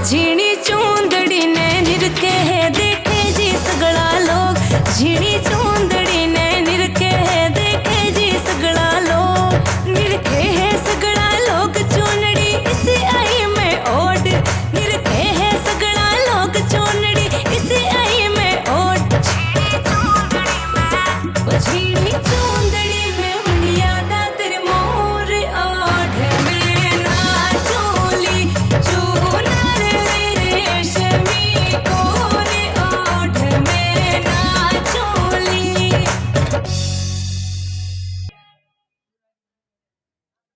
झीणी चूंदड़ी ने निरखे है देखे जी सगड़ा लोग, झीणी चूंदड़ी ने निरखे है देखे जी सगड़ा लोग, निरखे है सगड़ा लोग चूनड़ी इसे आई में ओढ़, निरखे है सगड़ा लोग चूनड़ी इसे आई में ओढ़, झीणी चूंदड़ी में मुंडिया दा तेरे मोर ओढ़ में नाचोली चूनर रेशमी कोर ओढ़ में नाचोली।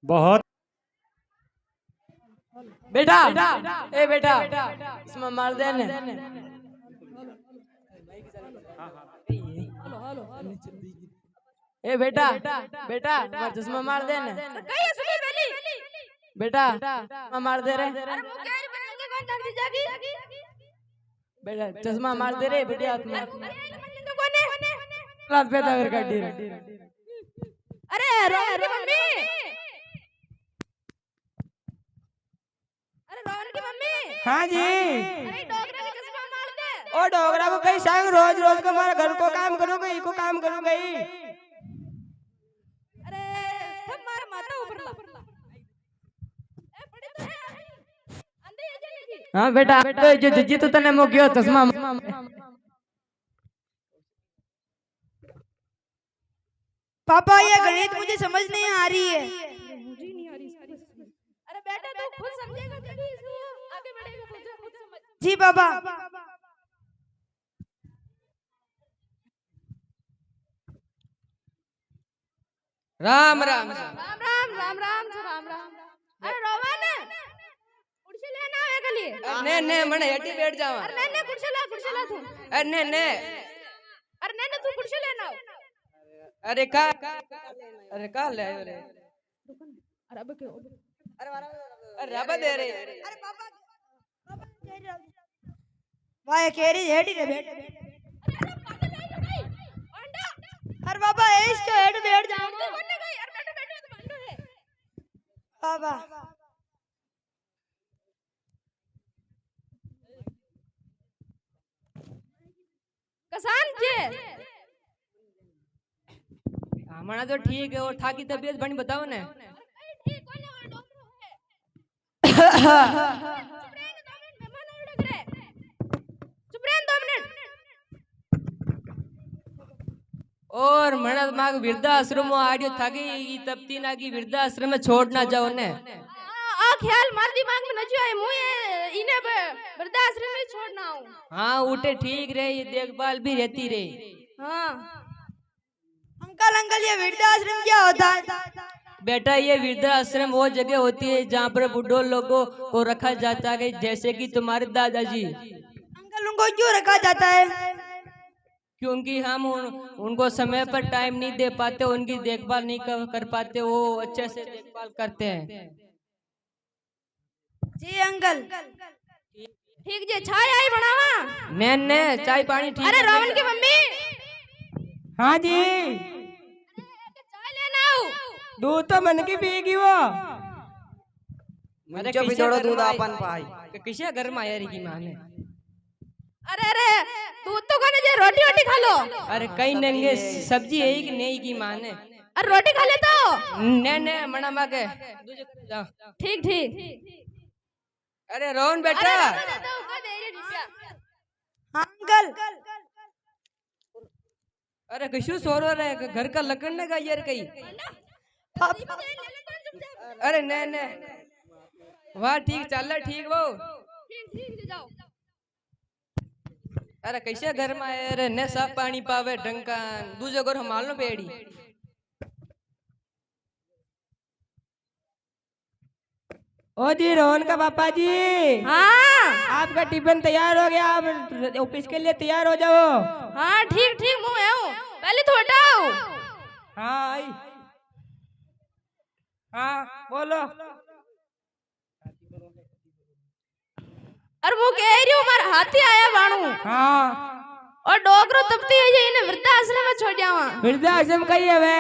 बहुत बेटा ए बेटा इसमें मार दे ने ए बेटा बेटा मार चश्मा मार दे ने कहीं सुबह वाली बेटा मार दे रे अरे मुकेर बनने कौन डाक दी जागी बेटा चश्मा मार दे रे बेटी हाथ में बनने तो कौन है रात पे दागर काट दी रे अरे रोहन की मम्मी अरे रोहन की मम्मी हाँ जी अरे डोगरा का चश्मा मार दे ओ डोगरा को कहीं संग रोज रोज को हमारे घर को काम करो गई को काम करो गई अरे सब मारा माता ऊपर ला ए पड़े तो है अंदर आ जाएगी हाँ बेटा तो जो जिज्जी तो तने मोकियो चश्मा पापा ये गणित मुझे समझ नहीं आ रही है। मुझे नहीं आ रही अरे बेटा तू खुद समझेगा तभी इसको आगे बढ़ेगा खुद समझ जी पापा। राम राम राम राम राम राम से राम राम अरे रोहन कुर्सी लेना है के लिए ने ने मने हटी बैठ जावा अरे नहीं कुर्सी ला तू ने ने अरे नहीं तू कुर्सी लेना अरे का ले आयो रे अरे अब क्यों अरे रबा दे रे अरे पापा वाह कह रही हेड रे बैठ अरे पापा इसके हेड बैठ जाऊंगा पापा। कसान जे हमारा तो ठीक है और ठाकी तबीयत बनी बताओ ना ठीक कोने और डॉक्टर है चुप रह 2 मिनट और मणद माग वृद्धाश्रम आडियो थाकी ई तपती ना की वृद्धाश्रम में छोड़ ना जाओ ने आ ख्याल मार दिमाग में नजो आए मुए इने वृद्धाश्रम में छोड़ना हूं हाँ उठे ठीक रहे ये देखभाल भी रहती रहे हां अंकल अंकल ये वृद्धाश्रम क्या होता है? बेटा ये वृद्धाश्रम वो जगह होती है जहाँ पर बुढ़ो लोगों को रखा जाता है जैसे कि तुम्हारे दादाजी अंकल उनको क्यों रखा जाता है? क्योंकि हम उनको समय पर टाइम नहीं दे पाते उनकी देखभाल नहीं कर पाते वो अच्छे से देखभाल करते हैं जी अंकल। ठीक जे चाय आई बनावा ने चाय पानी ठीक अरे रावण की मम्मी हाँ जी चाय लेना आओ दूध तो मन की पिएगी वो जो भी जोड़ो दूध अपन पाई किसे घर में आया की माँ ने अरे दूध तो खाने जे रोटी रोटी खा लो अरे कई नंगे सब्जी है कि नहीं की माँ ने अरे रोटी खा ले तो ने मना मांगे ठीक ठीक अरे रोहन बेटा हाँ अंकल। अरे किशु सो रहा है घर का लकड़ने का यार कहीं अरे ने वाह ठीक चल रहा ठीक वो अरे कैसे घर में आए रे ने साफ पानी पावे ढंग का दूजे घर हम लो बेड़ी ओ जी रोहन का पापा जी हाँ आपका टिफिन तैयार हो गया आप ऑफिस के लिए तैयार हो जाओ हाँ ठीक ठीक मुँह आऊँ पहले तो हटाओ हाँ आई हाँ बोलो अरे मुँह कह रही हूँ हमारा हाथी आया बाणू हाँ और डोगरो तपती है इन्हें वृद्धाश्रम में छोड़ जावा वृद्धाश्रम कही है वे?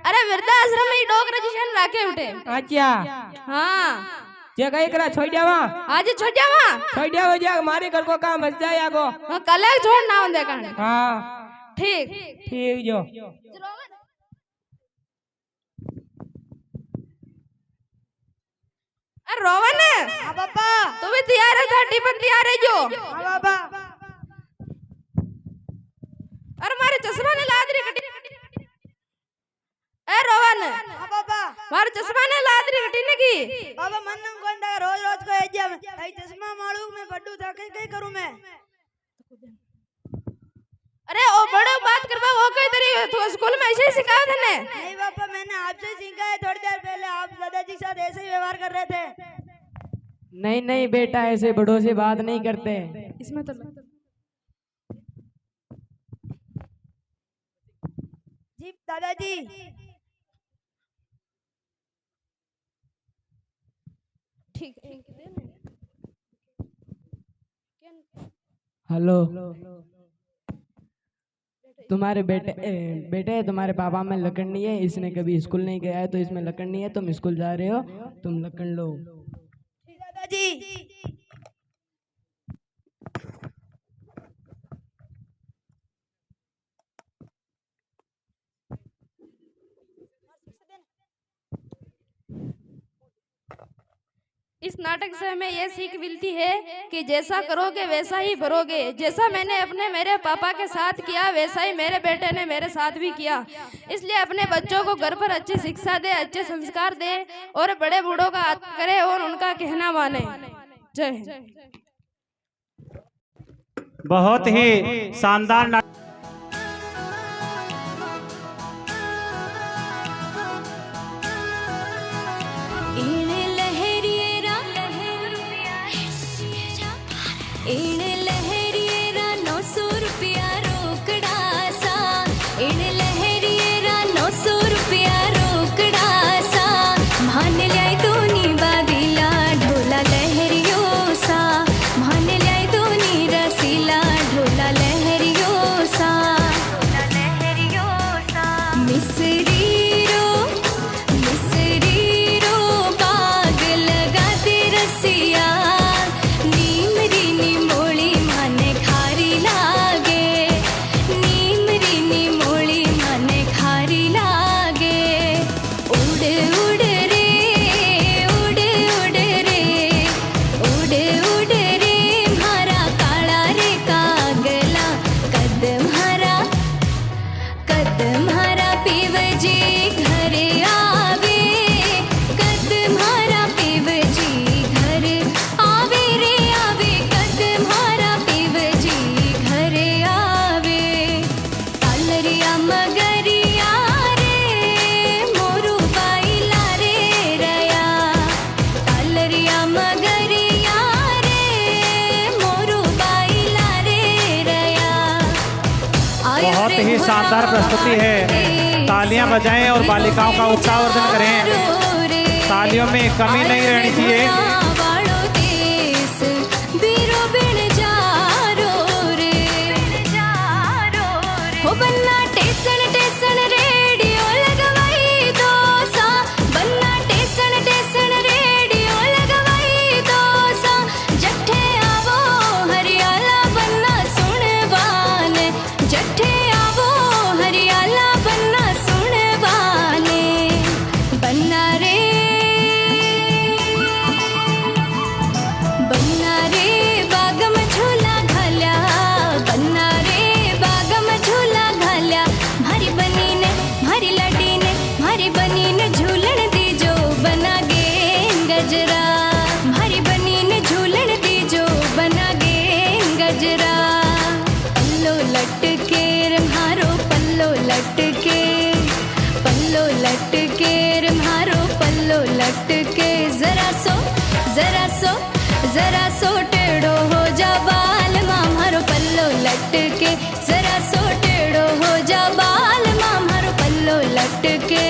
अरे वृद्धाश्रम में ही डोगरा जिशन राखे उठे अच्छा हाँ जे कई करा छोड़ जावा आज छोड़ जावा छोड़ जाओ जा मारे घर को काम बच जाए आगो कल छोड़ ना होंदे कण हाँ ठीक ठीक जो अरे रोवन हाँ पापा। तू भी तैयार है था टिफिन तैयार है जो हाँ पापा। अरे मारे चश्मा ने लादरी कटी ए रोवन हाँ पापा। मारे चश्मा ने लादरी कटी ने की पापा मन न कौन था रोज रोज को एग्जाम आई चश्मा मारू मैं बड्डू था कई करूं मैं। अरे ओ बड़ो बात करवा वो कोई तेरी तू स्कूल में ऐसे ही सिखाया था ने नहीं पापा मैंने आपसे सीखा है थोड़ी देर पहले आप दादाजी के साथ ऐसे ही व्यवहार कर रहे थे। नहीं नहीं बेटा ऐसे बड़ों से बात नहीं करते इसमें तो जी दादाजी। ठीक है हेलो तुम्हारे बेटे तुम्हारे पापा में लकड़ नहीं है इसने कभी स्कूल नहीं गया है तो इसमें लकड़ नहीं है तुम स्कूल जा रहे हो तुम लकड़ लो दादाजी। इस नाटक से हमें यह सीख मिलती है कि जैसा करोगे वैसा ही भरोगे। जैसा मैंने अपने मेरे पापा के साथ किया वैसा ही मेरे बेटे ने मेरे साथ भी किया। इसलिए अपने बच्चों को घर पर अच्छी शिक्षा दे, अच्छे संस्कार दे और बड़े बूढ़ों का आदर करे और उनका कहना माने। जय हिंद। बहुत ही शानदार इन लहरिएरा 900 रुपया रोकड़ा सा इन लहरिएरा 900 रुपया रोकड़ा सा मान ल्याय दोनी बादिला ढोला लहरियो सा मान ल्याय दोनी रसीला ढोला लहरियो सा मिसरी रो बाग लगा दे रसिया बहुत ही शानदार प्रस्तुति है। तालियां बजाएं और बालिकाओं का उत्साहवर्धन करें। तालियों में कमी नहीं रहनी चाहिए। जरा सो टेढ़ो हो जा बाल मामारो पल्लो लटके जरा सो टेढ़ो हो जा बाल मामारो पल्लो लटके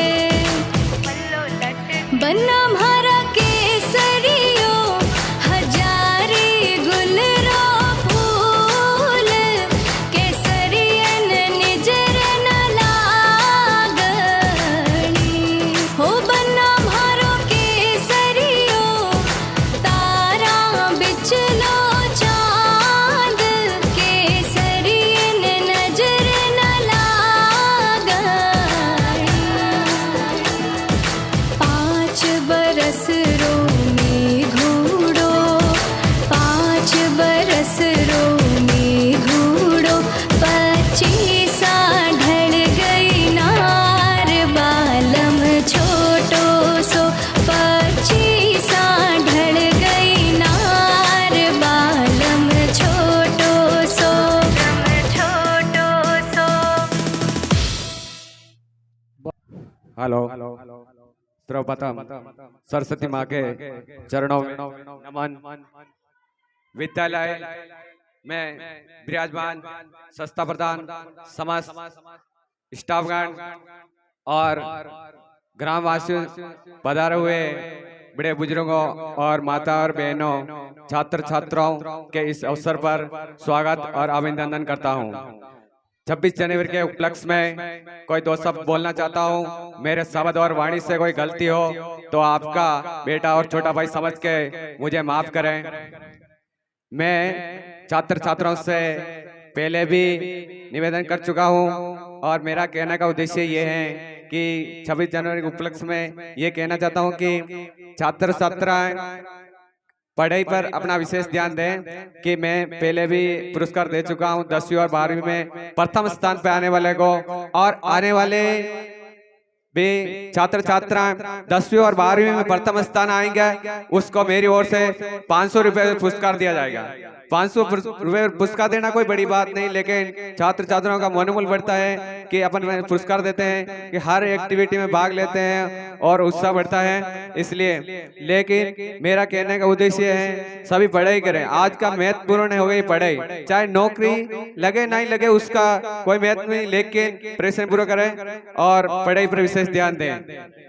बन्ना म्हारा केसरियो हजारी गुल रो फूल केसरियन निजर न लागणी हो बन्ना म्हारो केसरियो हेलो। सर्वप्रथम सरस्वती माँ के चरणों में नमन। विद्यालय में विराजमान संस्था प्रधान, समस्त स्टाफगण और ग्रामवासियों, पधारे हुए बड़े बुजुर्गों और माता और बहनों, छात्र छात्राओं के इस अवसर पर स्वागत और अभिनंदन करता हूं। 26 जनवरी के उपलक्ष्य में कोई दो शब्द बोलना चाहता हूं। मेरे शब्द और वाणी से कोई गलती हो तो आपका बेटा और छोटा भाई समझ के मुझे माफ करें। मैं छात्र छात्राओं से पहले भी निवेदन कर चुका हूं और मेरा कहने का उद्देश्य ये है कि 26 जनवरी के उपलक्ष्य में ये कहना चाहता हूं कि छात्र छात्राएं पढ़ाई पर अपना विशेष ध्यान दें कि मैं पहले भी पुरस्कार दे चुका हूं 10वीं और 12वीं में प्रथम स्थान पे आने वाले को, और आने वाले भी छात्र छात्रा 10वीं और 12वीं में प्रथम स्थान आएंगे उसको मेरी ओर से 500 रुपए पुरस्कार दिया जाएगा। 500 रुपए पुरस्कार देना कोई बड़ी बात नहीं, लेकिन छात्र छात्राओं का मनोबल बढ़ता है कि अपन पुरस्कार देते हैं कि हर एक्टिविटी में भाग लेते हैं और उत्साह बढ़ता है, इसलिए। लेकिन मेरा कहने का उद्देश्य है सभी पढ़ाई करें। आज का महत्वपूर्ण हो गई पढ़ाई, चाहे नौकरी लगे नहीं लगे उसका कोई महत्व नहीं, लेकिन प्रेशर पूरा करें और पढ़ाई पर विशेष ध्यान दें।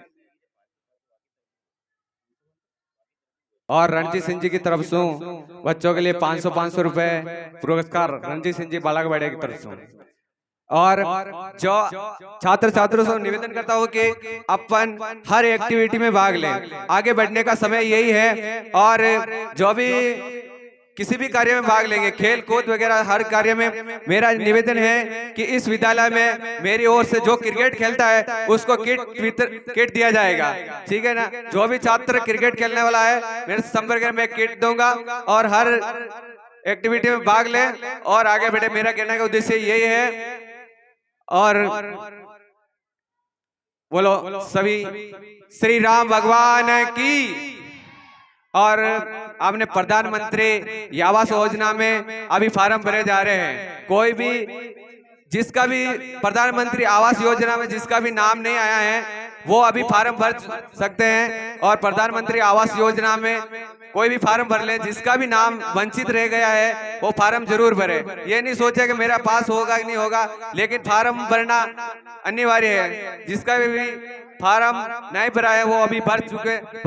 और रणजीत सिंह जी की तरफ से बच्चों के लिए 500 रुपए पुरस्कार रणजीत सिंह जी बालागवाड़े की तरफ से। और जो छात्र छात्रों से निवेदन करता हूँ कि अपन हर एक्टिविटी में भाग लें, आगे बढ़ने का समय यही है। और जो भी किसी भी कार्य में भाग लेंगे, खेल कूद वगैरह हर कार्य में, मेरा निवेदन है कि इस विद्यालय में मेरी ओर से जो क्रिकेट खेलता है उसको किट दिया जाएगा, ठीक है ना। जो भी छात्र क्रिकेट खेलने वाला है मेरे संपर्क में, मैं किट दूंगा और हर एक्टिविटी में भाग ले और आगे बढ़े। मेरा कहने का उद्देश्य यही है। और बोलो सभी श्री राम भगवान की। और आपने प्रधानमंत्री आवास योजना में अभी फार्म भरे जा रहे हैं। कोई भी जिसका भी प्रधानमंत्री आवास योजना में जिसका भी नाम नहीं आया है वो अभी फार्म भर सकते हैं। और प्रधानमंत्री आवास योजना में कोई भी फार्म भर ले, जिसका भी नाम वंचित रह गया है वो फार्म जरूर भरे। ये नहीं सोचे कि मेरा पास होगा कि नहीं होगा, लेकिन फार्म भरना अनिवार्य है। जिसका भी फार्म नहीं भरा है वो अभी भर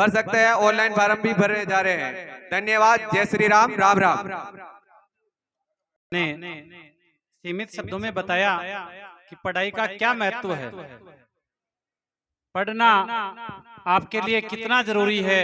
सकते हैं। ऑनलाइन फार्म भी भरे जा रहे हैं। धन्यवाद। जय श्री राम। राम राम। ने सीमित शब्दों में बताया कि पढ़ाई का क्या महत्व है, पढ़ना आपके लिए कितना जरूरी है।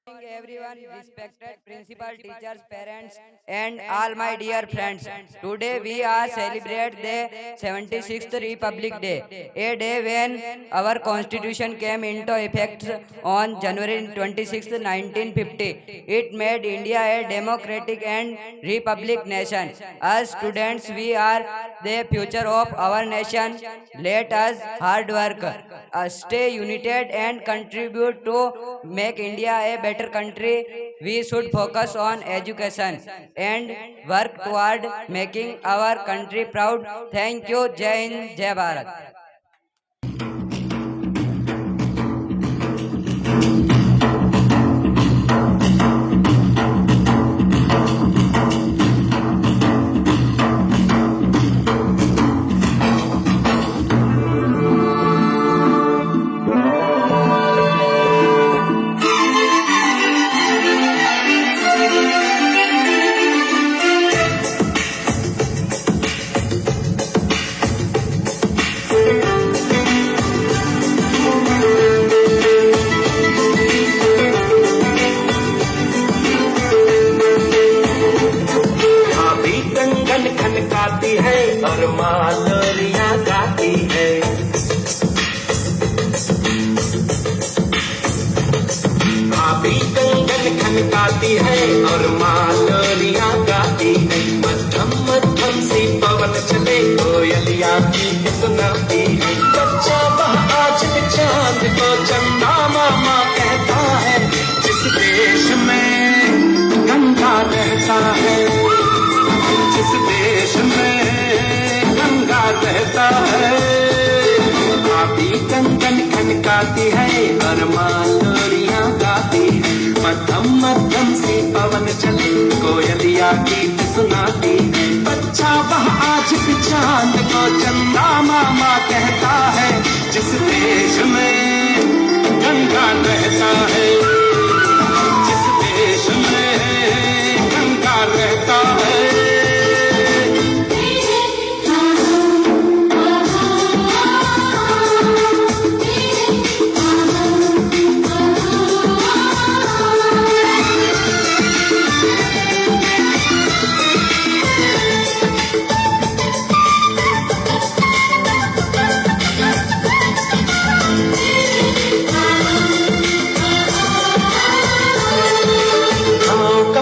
और everyone, respected principal, teachers, parents, and all my dear friends. Today we are celebrate the 76th Republic Day, a day when our Constitution came into effect on January 26th, 1950. It made India a democratic and republic nation. As students, we are the future of our nation. Let us hard work, stay united, and contribute to make India a better country. We should focus on education and work toward making our country proud. Thank you. Jai Hind, Jai Bharat. और मालोरियां गाती है। भाभी कंगन खनकाती है और मालोरियां गाती है। मध्यम मध्यम सी पवन चले कोयलिया गीत सुनाती है। बच्चा वह आज चांद को चंदा मामा कहता है। जिस देश में गंगा रहता है, जिस देश में गंगा रहता है। भाभी कंगन खनकाती है और माँ लोरियां गाती है। मध्यम मध्यम सी पवन चले कोयलिया गीत सुनाती है। बच्चा वह आज भी चांद को चंदा मामा कहता है। जिस देश में गंगा रहता है, जिस देश में गंगा रहता है।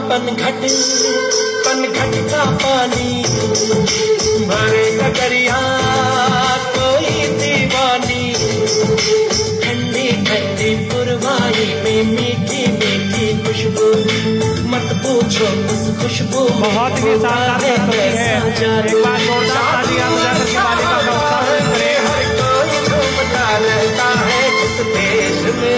पनघट का पानी भरे ककरिया कोई दीवानी। ठंडी ठंडी पुरवाई में मीठी मीठी खुशबू, मत पूछो उस खुशबू बहुत ही शानदार प्रस्तुति है। एक बार जोरदार तालियां बजाकर के बालिका का उत्साह करें। हर कोई झूमता रहता है इस देश में।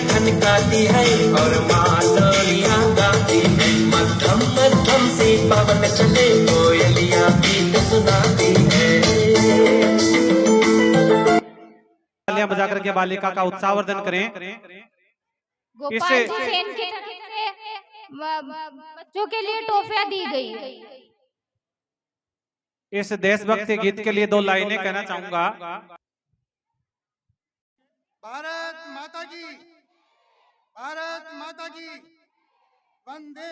खनकाती है और माँ लोरियां गाती है। मध्यम मध्यम सी पवन चले कोयलिया गीत सुनाती है। तालियां बजाकर के बालिका का उत्साहवर्धन करें। गोपाल जी सेन की तरफ से बच्चों के लिए टॉफियां दी गई। इस देशभक्ति गीत के लिए 2 लाइनें कहना चाहूंगा। भारत माता की, भारत माता की, वंदे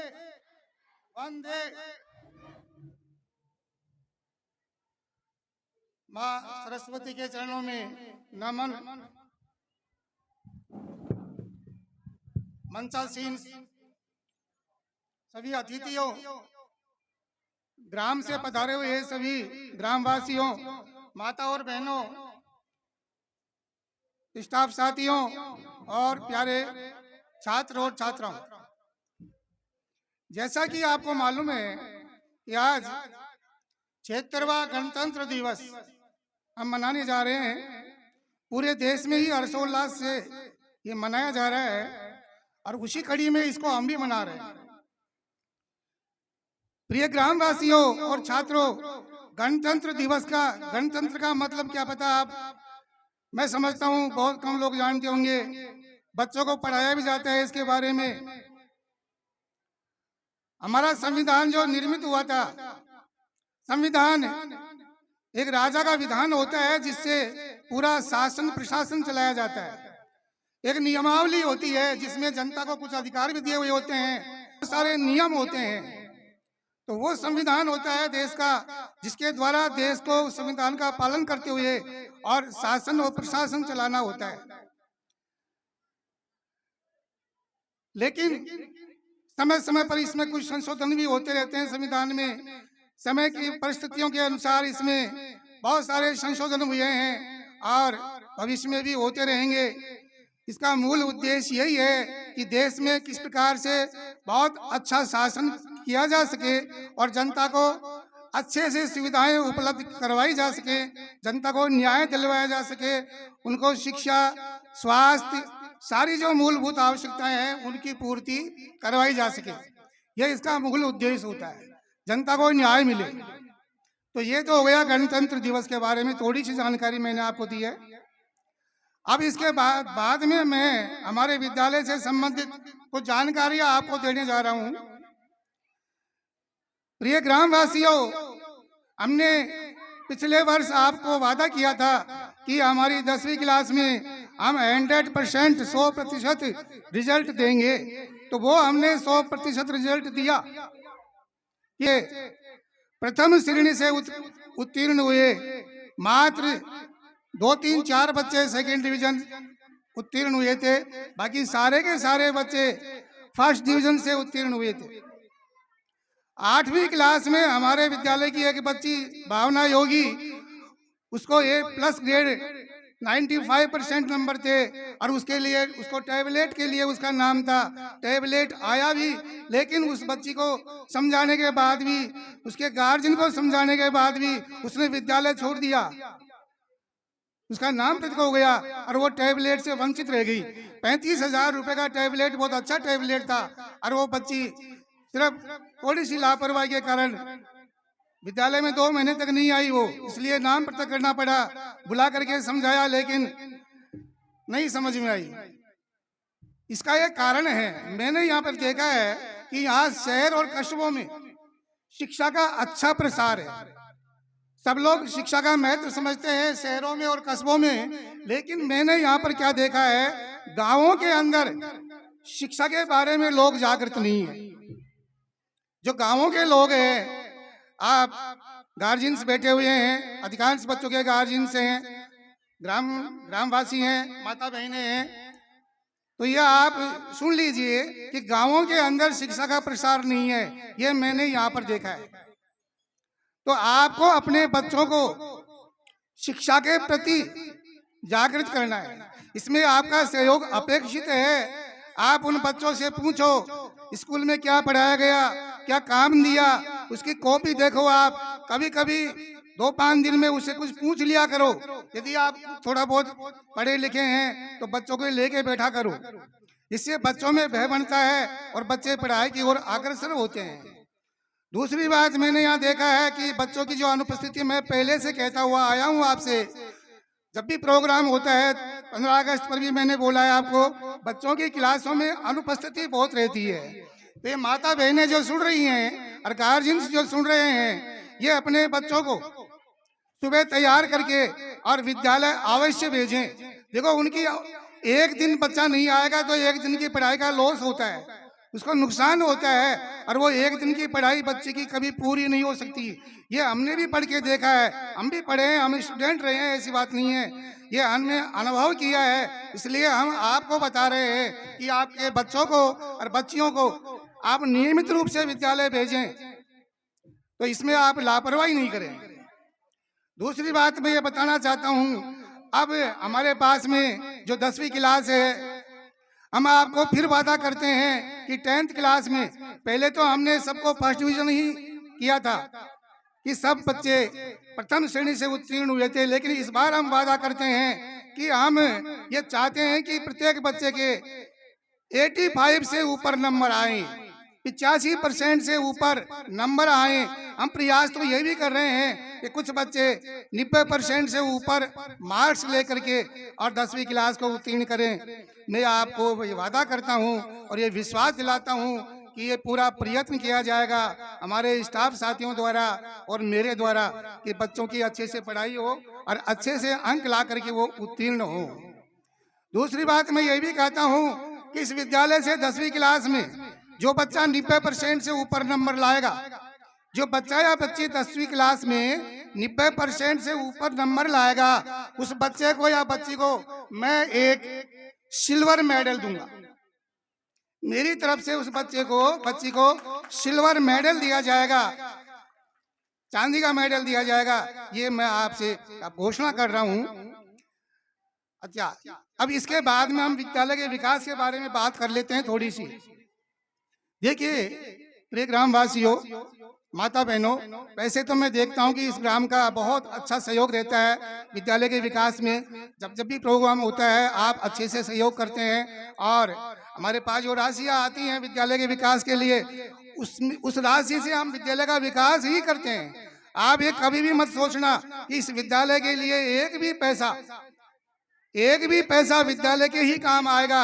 वंदे। माँ सरस्वती के चरणों में नमन। मंचासीन सभी अतिथियों, ग्राम से पधारे हुए सभी ग्रामवासियों, माता और बहनों, स्टाफ साथियों और प्यारे छात्र और छात्राओं, जैसा कि आपको मालूम है कि आज 76वां गणतंत्र दिवस हम मनाने जा रहे हैं। पूरे देश में ही हर्षोल्लास से ये मनाया जा रहा है और उसी कड़ी में इसको हम भी मना रहे हैं। प्रिय ग्रामवासियों और छात्रों, गणतंत्र दिवस का, गणतंत्र का मतलब क्या पता आप? मैं समझता हूँ बहुत कम लोग जानते होंगे। बच्चों को पढ़ाया भी जाता है इसके बारे में। हमारा संविधान जो निर्मित हुआ था, संविधान एक राजा का विधान होता है जिससे पूरा शासन प्रशासन चलाया जाता है। एक नियमावली होती है जिसमें जनता को कुछ अधिकार भी दिए हुए होते हैं, बहुत सारे नियम होते हैं। तो वो संविधान होता है देश का, जिसके द्वारा देश को संविधान का पालन करते हुए और शासन और प्रशासन चलाना होता है। लेकिन समय समय पर इसमें कुछ संशोधन भी होते रहते हैं। संविधान में समय की परिस्थितियों के अनुसार इसमें बहुत सारे संशोधन हुए हैं और भविष्य में भी होते रहेंगे। इसका मूल उद्देश्य यही है कि देश में किस प्रकार से बहुत अच्छा शासन किया जा सके और जनता को अच्छे से सुविधाएं उपलब्ध करवाई जा सके, जनता को न्याय दिलवाया जा सके, उनको शिक्षा, स्वास्थ्य, सारी जो मूलभूत आवश्यकताएं हैं उनकी पूर्ति करवाई जा सके। यह इसका मूल उद्देश्य होता है, जनता को न्याय मिले। तो ये तो हो गया गणतंत्र दिवस के बारे में, थोड़ी सी जानकारी मैंने आपको दी है। अब इसके बाद में मैं हमारे विद्यालय से संबंधित कुछ जानकारियां आपको देने जा रहा हूं। प्रिय ग्रामवासियों, हमने पिछले वर्ष आपको वादा किया था कि हमारी 10वीं क्लास में हम 100% 100% रिजल्ट देंगे। तो वो हमने 100% रिजल्ट दिया। ये प्रथम श्रेणी से उत्तीर्ण हुए मात्र 2, 3, 4 बच्चे सेकेंड डिवीजन उत्तीर्ण हुए थे। बाकी सारे के सारे बच्चे फर्स्ट डिवीजन से उत्तीर्ण हुए थे। 8वीं क्लास में हमारे विद्यालय की एक बच्ची भावना योगी, उसको A+ ग्रेड 95% नंबर थे और उसके लिए उसको टैबलेट के लिए उसका नाम था। टैबलेट आया भी, लेकिन उस बच्ची को समझाने के बाद भी, उसके गार्जियन को समझाने के बाद भी उसने विद्यालय छोड़ दिया। उसका नाम तक हो गया और वो टैबलेट से वंचित रह गई। 35,000 रुपए का टैबलेट, बहुत अच्छा टैबलेट था, और वो बच्ची सिर्फ थोड़ी सी लापरवाही के कारण विद्यालय में 2 महीने तक नहीं आई। वो इसलिए नाम पता करना पड़ा, बुला करके समझाया, लेकिन नहीं समझ में आई। इसका एक कारण है, मैंने यहाँ पर देखा है कि यहाँ शहर और कस्बों में शिक्षा का अच्छा प्रसार है। सब लोग शिक्षा का महत्व समझते हैं शहरों में और कस्बों में, लेकिन मैंने यहाँ पर क्या देखा है, गांवों के अंदर शिक्षा के बारे में लोग जागृत नहीं है। जो गांवों के लोग हैं, आप गार्जियंस बैठे हुए हैं, अधिकांश बच्चों के गार्जियंस हैं, ग्रामवासी हैं, माता बहनें हैं, तो ये आप सुन लीजिए कि गांवों के अंदर शिक्षा का प्रसार नहीं है। ये मैंने यहाँ पर देखा है। तो आपको अपने बच्चों को शिक्षा के प्रति जागृत करना है, इसमें आपका सहयोग अपेक्षित है। आप उन बच्चों से पूछो स्कूल में क्या पढ़ाया गया, क्या काम दिया, उसकी कॉपी देखो। आप कभी कभी 2-5 दिन में उससे कुछ पूछ लिया करो। यदि आप थोड़ा बहुत पढ़े लिखे हैं तो बच्चों को लेके बैठा करो, इससे बच्चों में भय बनता है और बच्चे पढ़ाई की ओर अग्रसर होते हैं। दूसरी बात मैंने यहाँ देखा है कि बच्चों की जो अनुपस्थिति, मैं पहले से कहता हुआ आया हूँ आपसे, जब भी प्रोग्राम होता है, 15 अगस्त पर भी मैंने बोला है आपको, बच्चों की क्लासों में अनुपस्थिति बहुत रहती है। तो ये माता बहनें जो सुन रही हैं और गार्जियंस जो सुन रहे हैं, ये अपने बच्चों को सुबह तैयार करके और विद्यालय अवश्य भेजें। देखो, उनकी एक दिन बच्चा नहीं आएगा तो एक दिन की पढ़ाई का लॉस होता है, उसको नुकसान होता है, और वो एक दिन की पढ़ाई बच्चे की कभी पूरी नहीं हो सकती। ये हमने भी पढ़ के देखा है, हम भी पढ़े हैं, हम स्टूडेंट रहे हैं, ऐसी बात नहीं है, ये हमने अनुभव किया है। इसलिए हम आपको बता रहे हैं कि आपके बच्चों को और बच्चियों को आप नियमित रूप से विद्यालय भेजें, तो इसमें आप लापरवाही नहीं करें। दूसरी बात मैं ये बताना चाहता हूँ, अब हमारे पास में जो 10वीं क्लास है, हम आपको फिर वादा करते हैं कि 10th क्लास में, पहले तो हमने सबको फर्स्ट डिवीजन ही किया था कि सब बच्चे प्रथम श्रेणी से उत्तीर्ण हुए थे, लेकिन इस बार हम वादा करते हैं कि हम ये चाहते हैं कि प्रत्येक बच्चे के 85 से ऊपर नंबर आए, 85% से ऊपर नंबर आए। हम प्रयास तो ये भी कर रहे हैं कि कुछ बच्चे 90% से ऊपर मार्क्स लेकर के और 10वीं क्लास को उत्तीर्ण करें। मैं आपको ये वादा करता हूं और ये विश्वास दिलाता हूं कि ये पूरा प्रयत्न किया जाएगा हमारे स्टाफ साथियों द्वारा और मेरे द्वारा कि बच्चों की अच्छे से पढ़ाई हो और अच्छे से अंक ला करके वो उत्तीर्ण हो। दूसरी बात मैं ये भी कहता हूँ कि इस विद्यालय से 10वीं क्लास में जो बच्चा 90% से ऊपर नंबर लाएगा, जो बच्चा या बच्ची 10वीं क्लास में 90% से ऊपर नंबर लाएगा, उस बच्चे को या बच्ची को मैं एक सिल्वर मेडल दूंगा। मेरी तरफ से उस बच्चे को, बच्ची को सिल्वर मेडल दिया जाएगा, चांदी का मेडल दिया जाएगा। ये मैं आपसे घोषणा कर रहा हूँ। अच्छा, अब इसके बाद में हम विद्यालय के विकास के बारे में बात कर लेते हैं थोड़ी सी। देखिए प्रिय ग्रामवासियों, माता बहनों, वैसे तो मैं देखता हूं कि इस ग्राम का बहुत अच्छा सहयोग रहता है विद्यालय के विकास में। जब भी प्रोग्राम होता है आप अच्छे से सहयोग करते हैं और हमारे पास जो राशियाँ आती हैं विद्यालय के विकास के लिए, उस राशि से हम विद्यालय का विकास ही करते हैं। आप ये कभी भी मत सोचना कि इस विद्यालय के लिए एक भी पैसा विद्यालय के ही काम आएगा,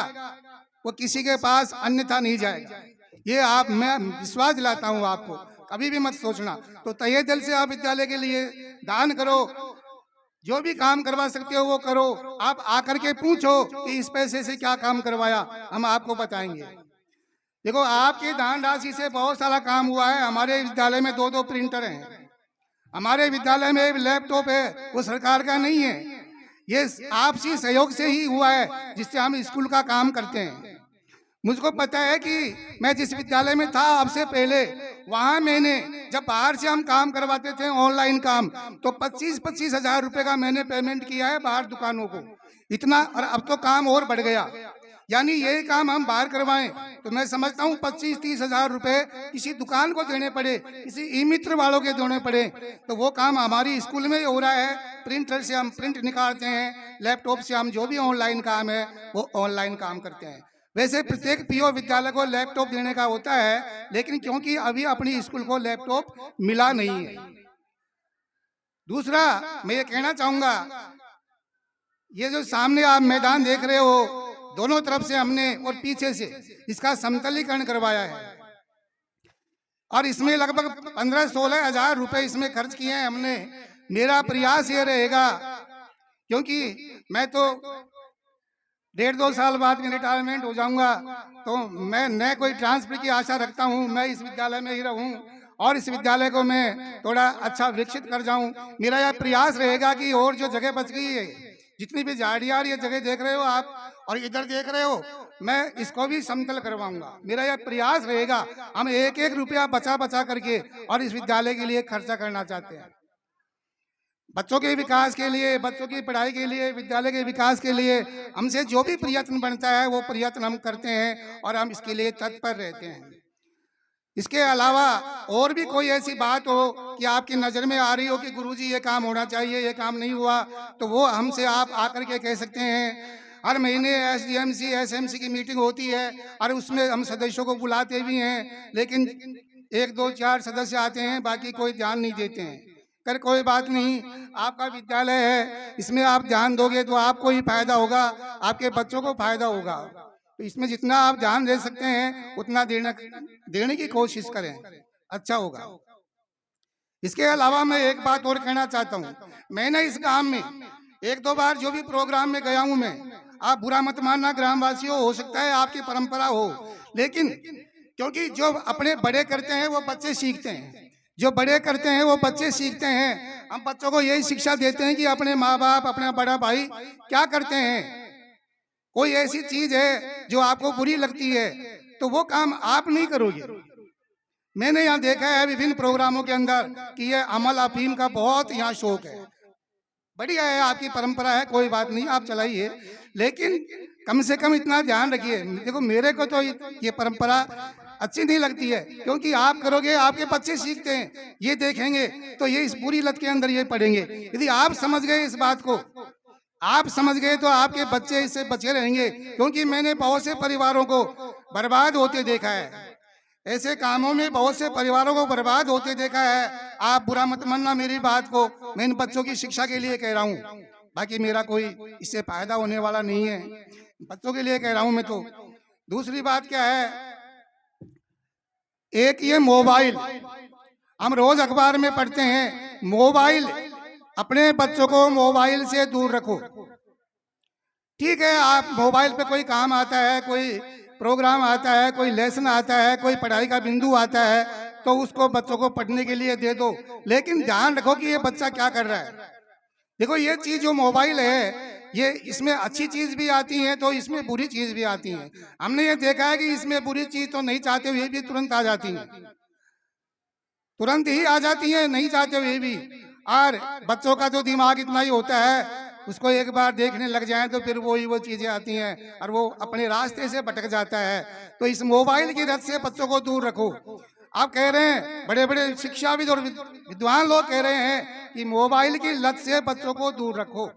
वो किसी के पास अन्यथा नहीं जाएगा। ये आप, मैं विश्वास दिलाता हूँ आपको, कभी भी मत सोचना। तो तहे दिल से आप विद्यालय के लिए दान करो, जो भी काम करवा सकते हो वो करो। आप आकर के पूछो कि इस पैसे से क्या काम करवाया, हम आपको बताएंगे। देखो, आपकी दान राशि से बहुत सारा काम हुआ है। हमारे विद्यालय में 2-2 प्रिंटर हैं, हमारे विद्यालय में लैपटॉप है, वो सरकार का नहीं है, ये आपसी सहयोग से ही हुआ है जिससे हम स्कूल का काम करते हैं। मुझको पता है कि मैं जिस विद्यालय में था, अब से पहले वहां मैंने जब बाहर से हम काम करवाते थे ऑनलाइन काम, तो 25-25 हजार रुपए का मैंने पेमेंट किया है बाहर दुकानों को, इतना। और अब तो काम और बढ़ गया, यानी ये काम हम बाहर करवाएं तो मैं समझता हूँ 25-30 हजार रुपए किसी दुकान को देने पड़े, किसी ई मित्र वालों के देने पड़े, तो वो काम हमारी स्कूल में ही हो रहा है। प्रिंटर से हम प्रिंट निकालते हैं, लैपटॉप से हम जो भी ऑनलाइन काम है वो ऑनलाइन काम करते हैं। वैसे प्रत्येक पीओ विद्यालय को लैपटॉप देने का होता है, लेकिन क्योंकि अभी अपनी स्कूल को लैपटॉप मिला नहीं है। दूसरा मैं ये कहना चाहूंगा, ये जो सामने आप मैदान देख रहे हो, दोनों तरफ से हमने और पीछे से इसका समतलीकरण करवाया है, और इसमें लगभग 15-16 हजार रुपए इसमें खर्च किए हैं हमने। मेरा प्रयास ये रहेगा, क्योंकि मैं तो 1.5-2 साल बाद में रिटायरमेंट हो जाऊंगा, तो मैं न कोई ट्रांसफर की आशा रखता हूं, मैं इस विद्यालय में ही रहूं और इस विद्यालय को मैं थोड़ा अच्छा विकसित कर जाऊं। मेरा यह प्रयास रहेगा कि और जो जगह बच गई है, जितनी भी झाड़ियाँ ये जगह देख रहे हो आप और इधर देख रहे हो, मैं इसको भी समतल करवाऊंगा। मेरा यह प्रयास रहेगा। हम 1-1 रुपया बचा बचा करके और इस विद्यालय के लिए खर्चा करना चाहते हैं, बच्चों के विकास के लिए, बच्चों की पढ़ाई के लिए, विद्यालय के विकास के लिए हमसे जो भी प्रयत्न बनता है वो प्रयत्न हम करते हैं और हम इसके लिए तत्पर रहते हैं। इसके अलावा और भी कोई ऐसी बात हो कि आपकी नज़र में आ रही हो कि गुरुजी ये काम होना चाहिए, ये काम नहीं हुआ, तो वो हमसे आप आकर के कह सकते हैं। हर महीने SDMC SMC की मीटिंग होती है और उसमें हम सदस्यों को बुलाते भी हैं, लेकिन 1-2-4 सदस्य आते हैं, बाकी कोई ध्यान नहीं देते हैं। कर कोई बात नहीं, आपका विद्यालय है, इसमें आप ध्यान दोगे तो आपको ही फायदा होगा, आपके बच्चों को फायदा होगा। तो इसमें जितना आप ध्यान दे सकते हैं उतना देने की कोशिश करें, अच्छा होगा। इसके अलावा मैं एक बात और कहना चाहता हूँ, मैंने इस गांव में 1-2 बार जो भी प्रोग्राम में गया हूँ मैं, आप बुरा मत मानना ग्रामवासियों, हो सकता है आपकी परंपरा हो, लेकिन क्योंकि जो अपने बड़े करते हैं वो बच्चे सीखते हैं, जो बड़े करते हैं वो बच्चे सीखते हैं। हम बच्चों को यही शिक्षा देते हैं कि अपने माँ बाप, अपना बड़ा भाई क्या करते हैं, कोई ऐसी चीज है जो आपको बुरी लगती है तो वो काम आप नहीं करोगे। मैंने यहाँ देखा है विभिन्न प्रोग्रामों के अंदर कि ये अमल अफीम का बहुत यहाँ शौक है, बढ़िया है, आपकी परंपरा है, कोई बात नहीं, आप चलाइए, लेकिन कम से कम इतना ध्यान रखिए। देखो मेरे को तो ये परंपरा अच्छी नहीं लगती है, क्योंकि आप करोगे, आपके बच्चे सीखते हैं, ये देखेंगे तो ये इस बुरी लत के अंदर ये पड़ेंगे। यदि आप समझ गए इस बात को, आप समझ गए तो आपके बच्चे इससे बचे रहेंगे, क्योंकि मैंने बहुत से परिवारों को बर्बाद होते देखा है, ऐसे कामों में बहुत से परिवारों को बर्बाद होते देखा है। आप बुरा मत मानना मेरी बात को, मैं इन बच्चों की शिक्षा के लिए कह रहा हूँ, बाकी मेरा कोई इससे फायदा होने वाला नहीं है, बच्चों के लिए कह रहा हूँ मैं। तो दूसरी बात क्या है, एक ये मोबाइल, हम रोज अखबार में पढ़ते हैं, मोबाइल, अपने बच्चों को मोबाइल से दूर रखो। ठीक है, आप मोबाइल पे कोई काम आता है, कोई प्रोग्राम आता है, कोई लेसन आता है, कोई पढ़ाई का बिंदु आता है, तो उसको बच्चों को पढ़ने के लिए दे दो, लेकिन ध्यान रखो कि ये बच्चा क्या कर रहा है। देखो ये चीज जो मोबाइल है, ये इसमें अच्छी चीज भी आती है तो इसमें बुरी चीज भी आती है। हमने ये देखा है कि इसमें बुरी चीज तो नहीं चाहते हुए भी तुरंत आ जाती है, तुरंत ही आ जाती है, नहीं चाहते हुए भी। और बच्चों का जो दिमाग इतना ही होता है, उसको एक बार देखने लग जाए तो फिर वो चीजें आती हैं और वो अपने रास्ते से भटक जाता है। तो इस मोबाइल की लत से बच्चों को दूर रखो। आप कह रहे हैं, बड़े बड़े शिक्षाविद और विद्वान लोग कह रहे हैं कि मोबाइल की लत से बच्चों को दूर रखो,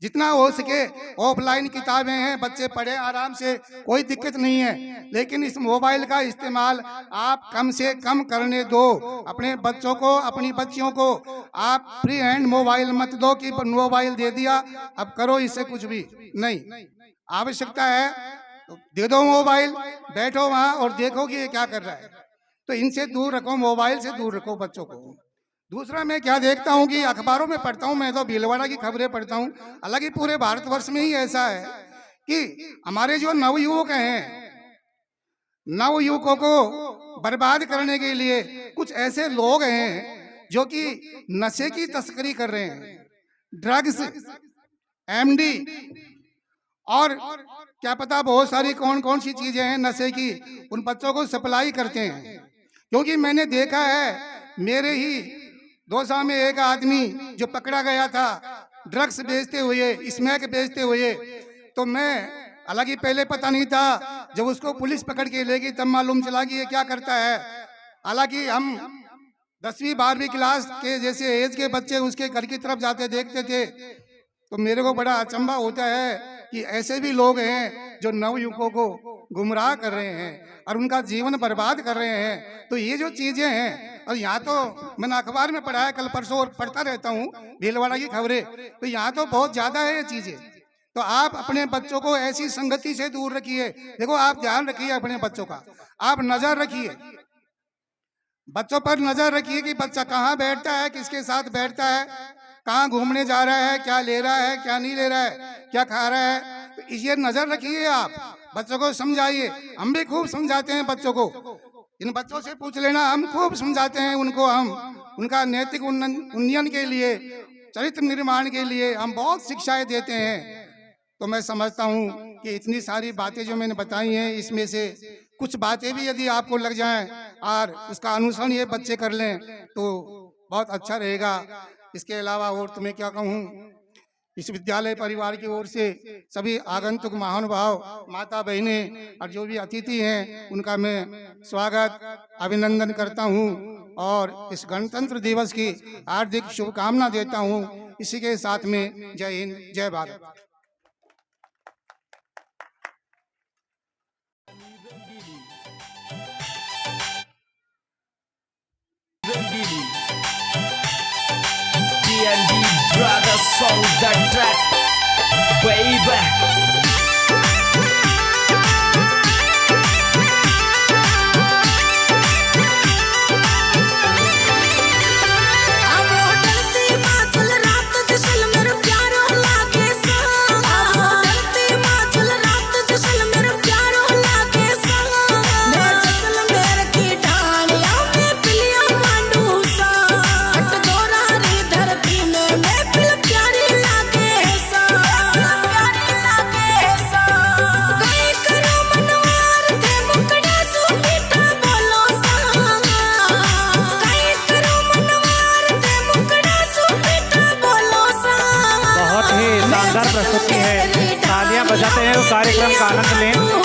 जितना हो सके ऑफलाइन किताबें हैं, बच्चे पढ़े आराम से, कोई दिक्कत नहीं है, लेकिन इस मोबाइल का इस्तेमाल आप कम से कम करने दो। अपने बच्चों को, अपनी बच्चियों को आप फ्री हैंड मोबाइल मत दो कि मोबाइल दे दिया अब करो इससे कुछ भी नहीं। आवश्यकता है तो दे दो मोबाइल, बैठो वहाँ और देखो कि ये क्या कर रहा है। तो इनसे दूर रखो, मोबाइल से दूर रखो बच्चों को। दूसरा मैं क्या देखता हूँ कि अखबारों में पढ़ता हूँ, मैं तो भीलवाड़ा की खबरें पढ़ता हूँ, हालांकि पूरे भारतवर्ष में ही ऐसा है कि हमारे जो नवयुवक हैं, नवयुवकों को बर्बाद करने के लिए कुछ ऐसे लोग हैं जो कि नशे की तस्करी कर रहे हैं, ड्रग्स, MD और क्या पता बहुत सारी कौन कौन सी चीजें हैं नशे की, उन बच्चों को सप्लाई करते हैं। क्योंकि मैंने देखा है मेरे ही दोसा में एक आदमी जो पकड़ा गया था ड्रग्स बेचते हुए, स्मैक बेचते हुए, तो मैं हालांकि पहले पता नहीं था, जब उसको पुलिस पकड़ के ले गई तब मालूम चला कि ये क्या करता है। हालांकि हम 10वीं 12वीं क्लास के जैसे एज के बच्चे उसके घर की तरफ जाते देखते थे, तो मेरे को बड़ा अचंभा होता है कि ऐसे भी लोग हैं जो नवयुवकों को गुमराह कर रहे हैं और उनका जीवन बर्बाद कर रहे हैं। तो ये जो चीजें हैं, और यहाँ तो मैंने अखबार में पढ़ा है, कल परसों और पढ़ता रहता हूँ भीलवाड़ा की खबरें, तो यहाँ तो बहुत ज्यादा है ये चीजें। तो आप अपने बच्चों को ऐसी संगति से दूर रखिए। देखो, आप ध्यान रखिए अपने बच्चों का, आप नजर रखिए, बच्चों पर नजर रखिए कि बच्चा कहाँ बैठता है, किसके साथ बैठता है, कहाँ घूमने जा रहा है, क्या ले रहा है, क्या नहीं ले रहा है, क्या खा रहा है। तो ये नजर रखिए, आप बच्चों को समझाइए। हम भी खूब समझाते हैं बच्चों को, इन बच्चों से पूछ लेना, हम खूब समझाते हैं उनको। हम उनका नैतिक उन्नयन के लिए, चरित्र निर्माण के लिए हम बहुत शिक्षाएं देते हैं। तो मैं समझता हूँ कि इतनी सारी बातें जो मैंने बताई हैं, इसमें से कुछ बातें भी यदि आपको लग जाएं और उसका अनुसरण ये बच्चे कर लें तो बहुत अच्छा रहेगा। इसके अलावा और तुम्हें क्या कहूँ, इस विद्यालय परिवार की ओर से सभी आगंतुक महानुभाव, माता बहनें और जो भी अतिथि हैं, उनका मैं स्वागत अभिनंदन करता हूँ और इस गणतंत्र दिवस की हार्दिक शुभकामना देता हूँ। इसी के साथ में जय हिंद, जय Bharat. D&D Brothers song the track, baby. प्रस्तुति है, तालियां बजाते हैं और कार्यक्रम का आनंद लें।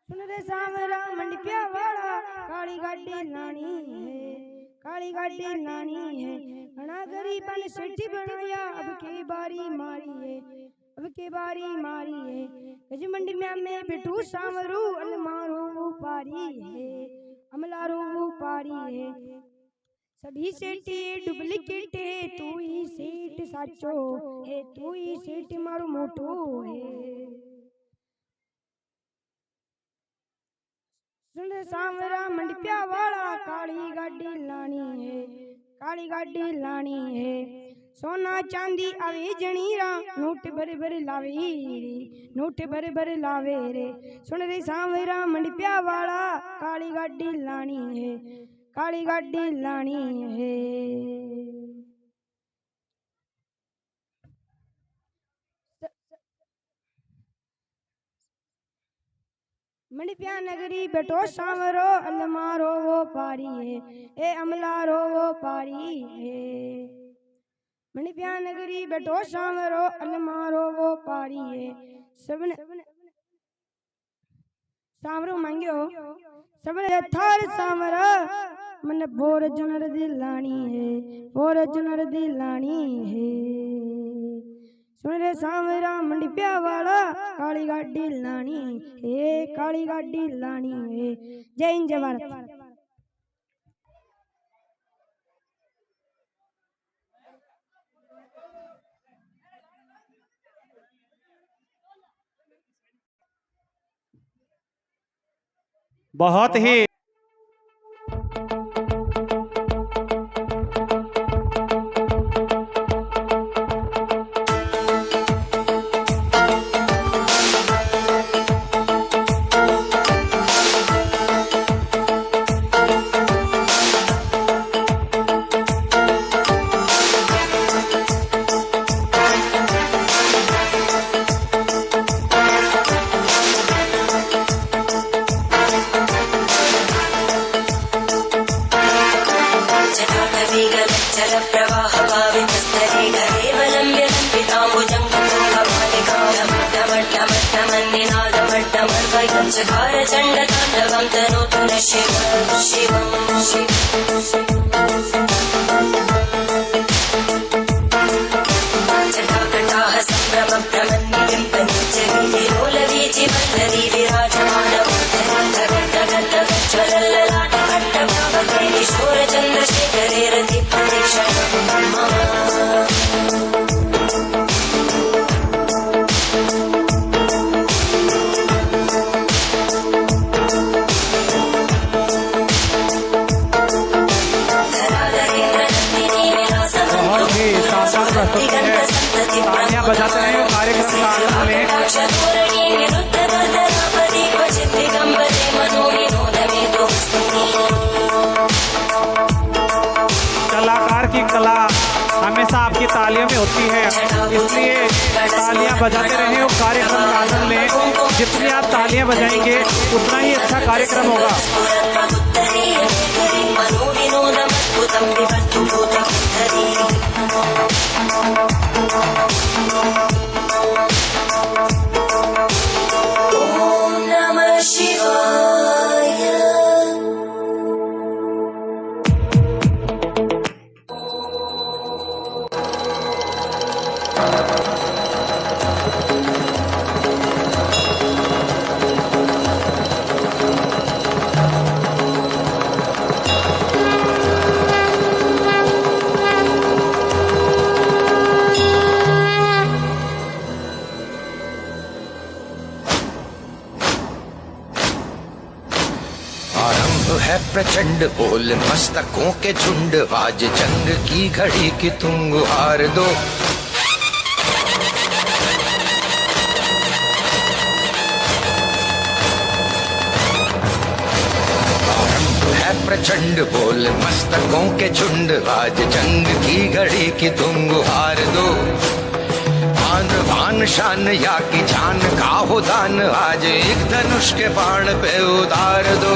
सुन रे सावरा मंडिया वाला, काली गाड़ी लानी है, काली गाड़ी लानी है। घना गरीबन सेठी बनाया, अब की बारी मारी है, अब की बारी मारी है। गज मंडी में बिठू सावरू, अलमारू पारी है, अमलारू पारी है। सभी सेठी डुप्लीकेट है, तू ही सेठ साचो है, तू ही सेठ मारू मोटो है। सुन सावरा मंडिया वाला, काली गाड़ी लानी है, काली गाड़ी लानी है। सोना चांदी आवे जणीरा नोट भरे भरे लावे रे, नोट भरे भरे लावे रे। सुन रे सांवरा मंडपिया वाला काली गाड़ी लानी है, काली गाड़ी लानी है। मंडपिया नगरी बैठो सांवरो अलमारो वो पारी है, ए अमलारो वो पारी है। मंडपिया नगरी बैठो सांवरो अलमारो वो पारी है। सबने सांवरो मांगियो सबने थार सांवरा मन बोर जुनर दिलानी है, बोर जुनर दिलानी है। सुन रे सांवरा मंडपिया वाला काली गाड़ी लानी है, काली गाड़ी लानी है। जय हिंद जय भारत। बहुत ही चण्डताण्डवं तनोतु न शिवं जटाकटाः सम्भ्रमभ्रमन्निलिं पञ्चमी लोलवीचि वल्लरी विराजमानवज्वलल्ललाटकट्टभावके किशोरचन्द्रशेखरे रतिप्रतीक्षणं तालियां बजाते रहे, कार्यक्रम का आनंद लें। कलाकार की कला हमेशा आपकी तालियों में होती है, इसलिए तालियां बजाते रहे और कार्यक्रम का आनंद लें। जितनी आप तालियां बजाएंगे उतना ही अच्छा कार्यक्रम होगा। ओम नमः शिवाय। प्रचंड बोल मस्तकों के झुंड, आज जंग की घड़ी की तुम गुहार दो। है प्रचंड बोल मस्तकों के झुंड, आज जंग की घड़ी की तुम गुहार दो। आन बान शान या की जान का हो दान, आज एक धनुष के बाण पे उतार दो।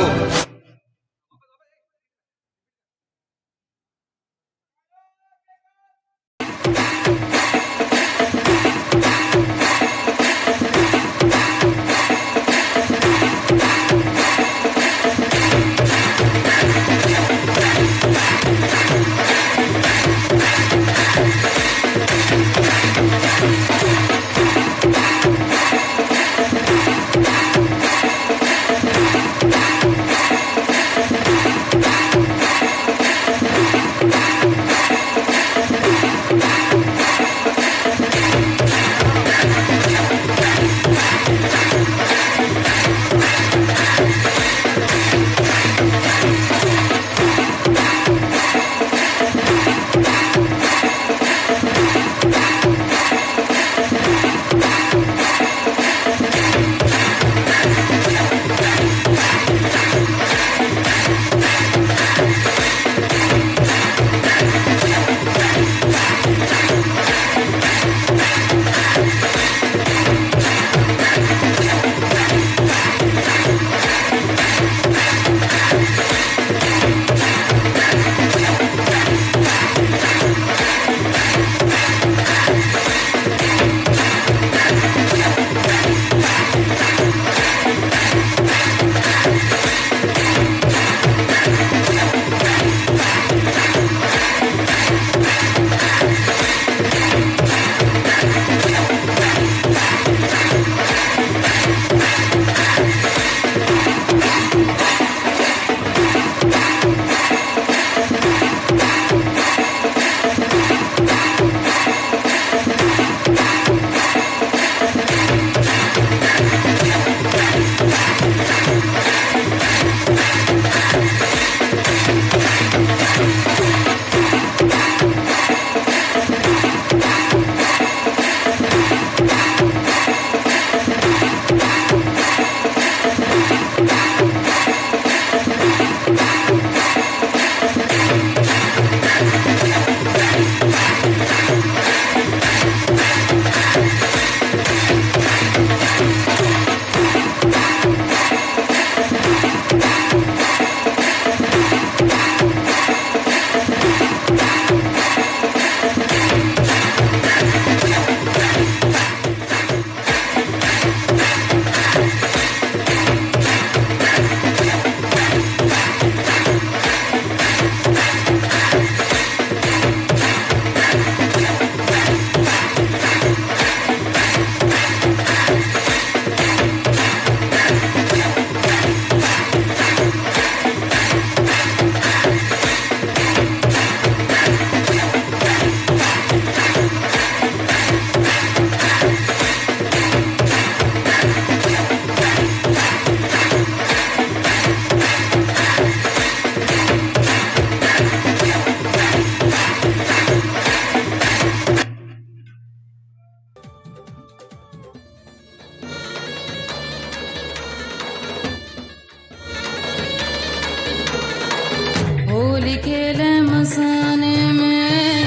मसाने में,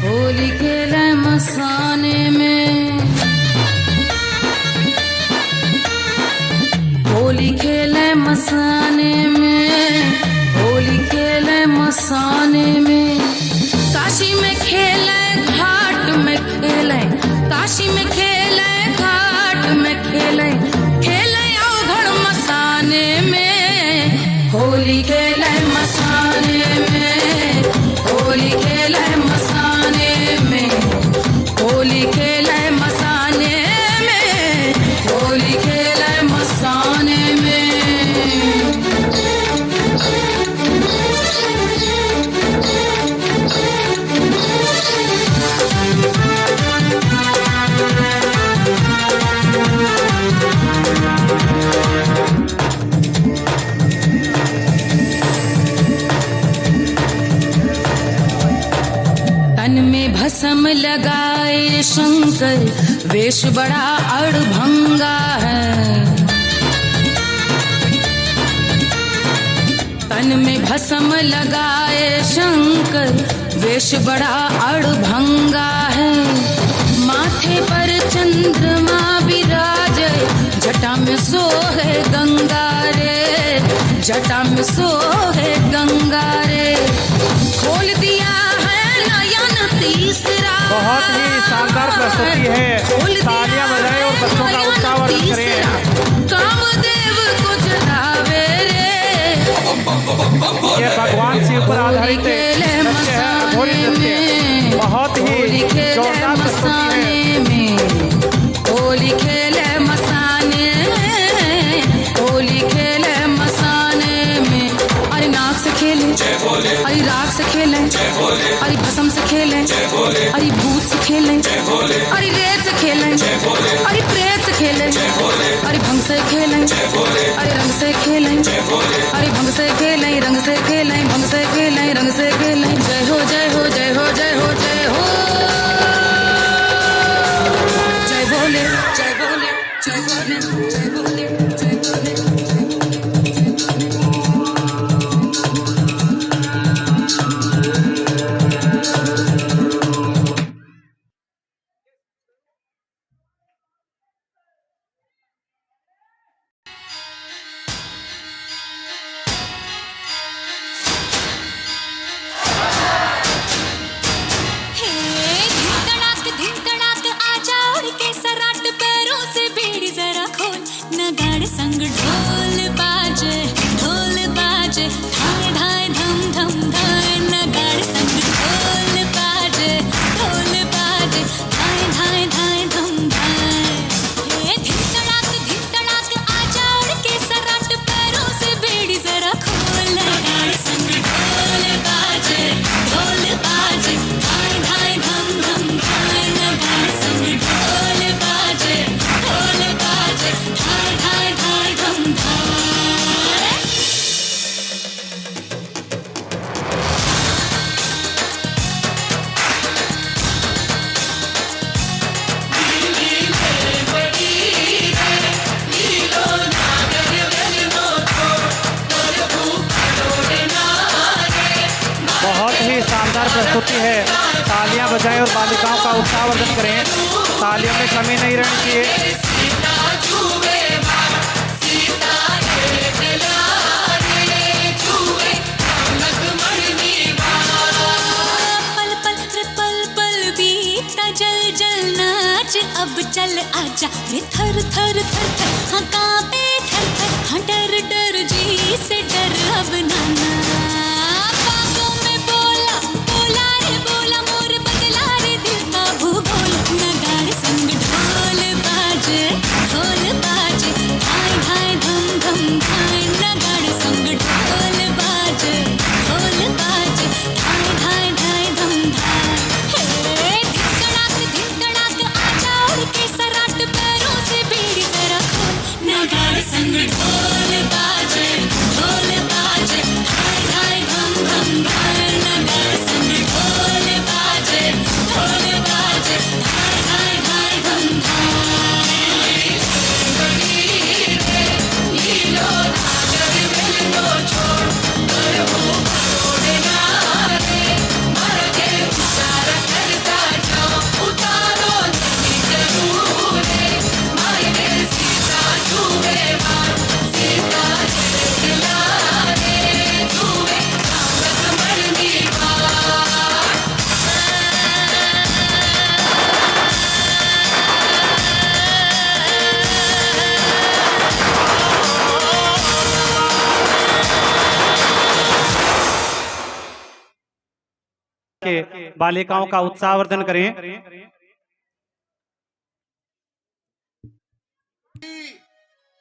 होली खेले मसाने में, होली खेले मसाने में, होली खेले मसाने में। काशी में खेले घाट में खेले, काशी में खेले घाट में खेले, खेले अवघड़ मसाने में, होली खेले मसाने में, होली खेले मसाने में, होली खेले मसाने में, होली खेले मसाने में। तन में भस्म लगाए शंकर, वेश बड़ा अड़भंगा है। तन में भस्म लगाए शंकर, वेश बड़ा अड़भंगा है। माथे पर चंद्रमा विराजे, जटा में सोहे गंगा रे, जटा में सोहे गंगा रे। खोल दिया है नयन तीसरा, बहुत ही शानदार प्रस्तुति है। तालियां बजाएं और बच्चों का उत्साह वर्धन करें। कामदेव को जगावे रे, ये भगवान शिव पर आधारित नृत्य है, होली नृत्य। बहुत ही जोरदार प्रस्तुति है। होली खेले मसाने में, होली खेले मसाने में। अरे नाक से खेले, अरे राग से खेले, अरे भस्म से खेले, अरे भूत से खेले, अरे रेत से खेले, अरे प्रेत से खेले, अरे भंग से खेले, अरे रंग से खेले, अरे भंग से खेले, रंग से खेले, भंग से खेले, रंग से खेले। जय हो जय हो जय हो जय हो जय हो, जय बोले जय बोले जय बोले जय बोले जय बोले। संग ढोल बाजे धाय धाय धम धम धाय। नगाड़े संग ढोल बाजे धाय धाय धाय धम धाय। ये धिन तड़ाक आजा उड़ के सराट, पैरों से बेड़ी जरा खोल। नगाड़े संग ढोल बाजे धाय धाय धम धम धाय। नगाड़े संग ढोल बाजे धाय धाय धाय धम धाय। बहुत ही शानदार प्रस्तुति है। तालियां बजाएं और बालिकाओं का उत्साह वर्धन करें। तालियों में कमी नहीं रहनी चाहिए। अब चल आजा रे, थर थर थर थर हाँ कांपे थर थर। हाँ डर डर जी से डर अब नाना। बागों में बोला बोला रे बोला, मोर बदला रे दिल का भूगोल। नगाड़े संग ढोल बाजे धाय धाय धम धम धाय। नगाड़े संग ढोल बाजे धाय धाय धाय धम धाय। धिन तड़ाक आजा उड़ के सराट, पैरों से बेड़ी जरा खोल। नगाड़े संग ढोल बाजे करके बालिकाओं का उत्साहवर्धन करें।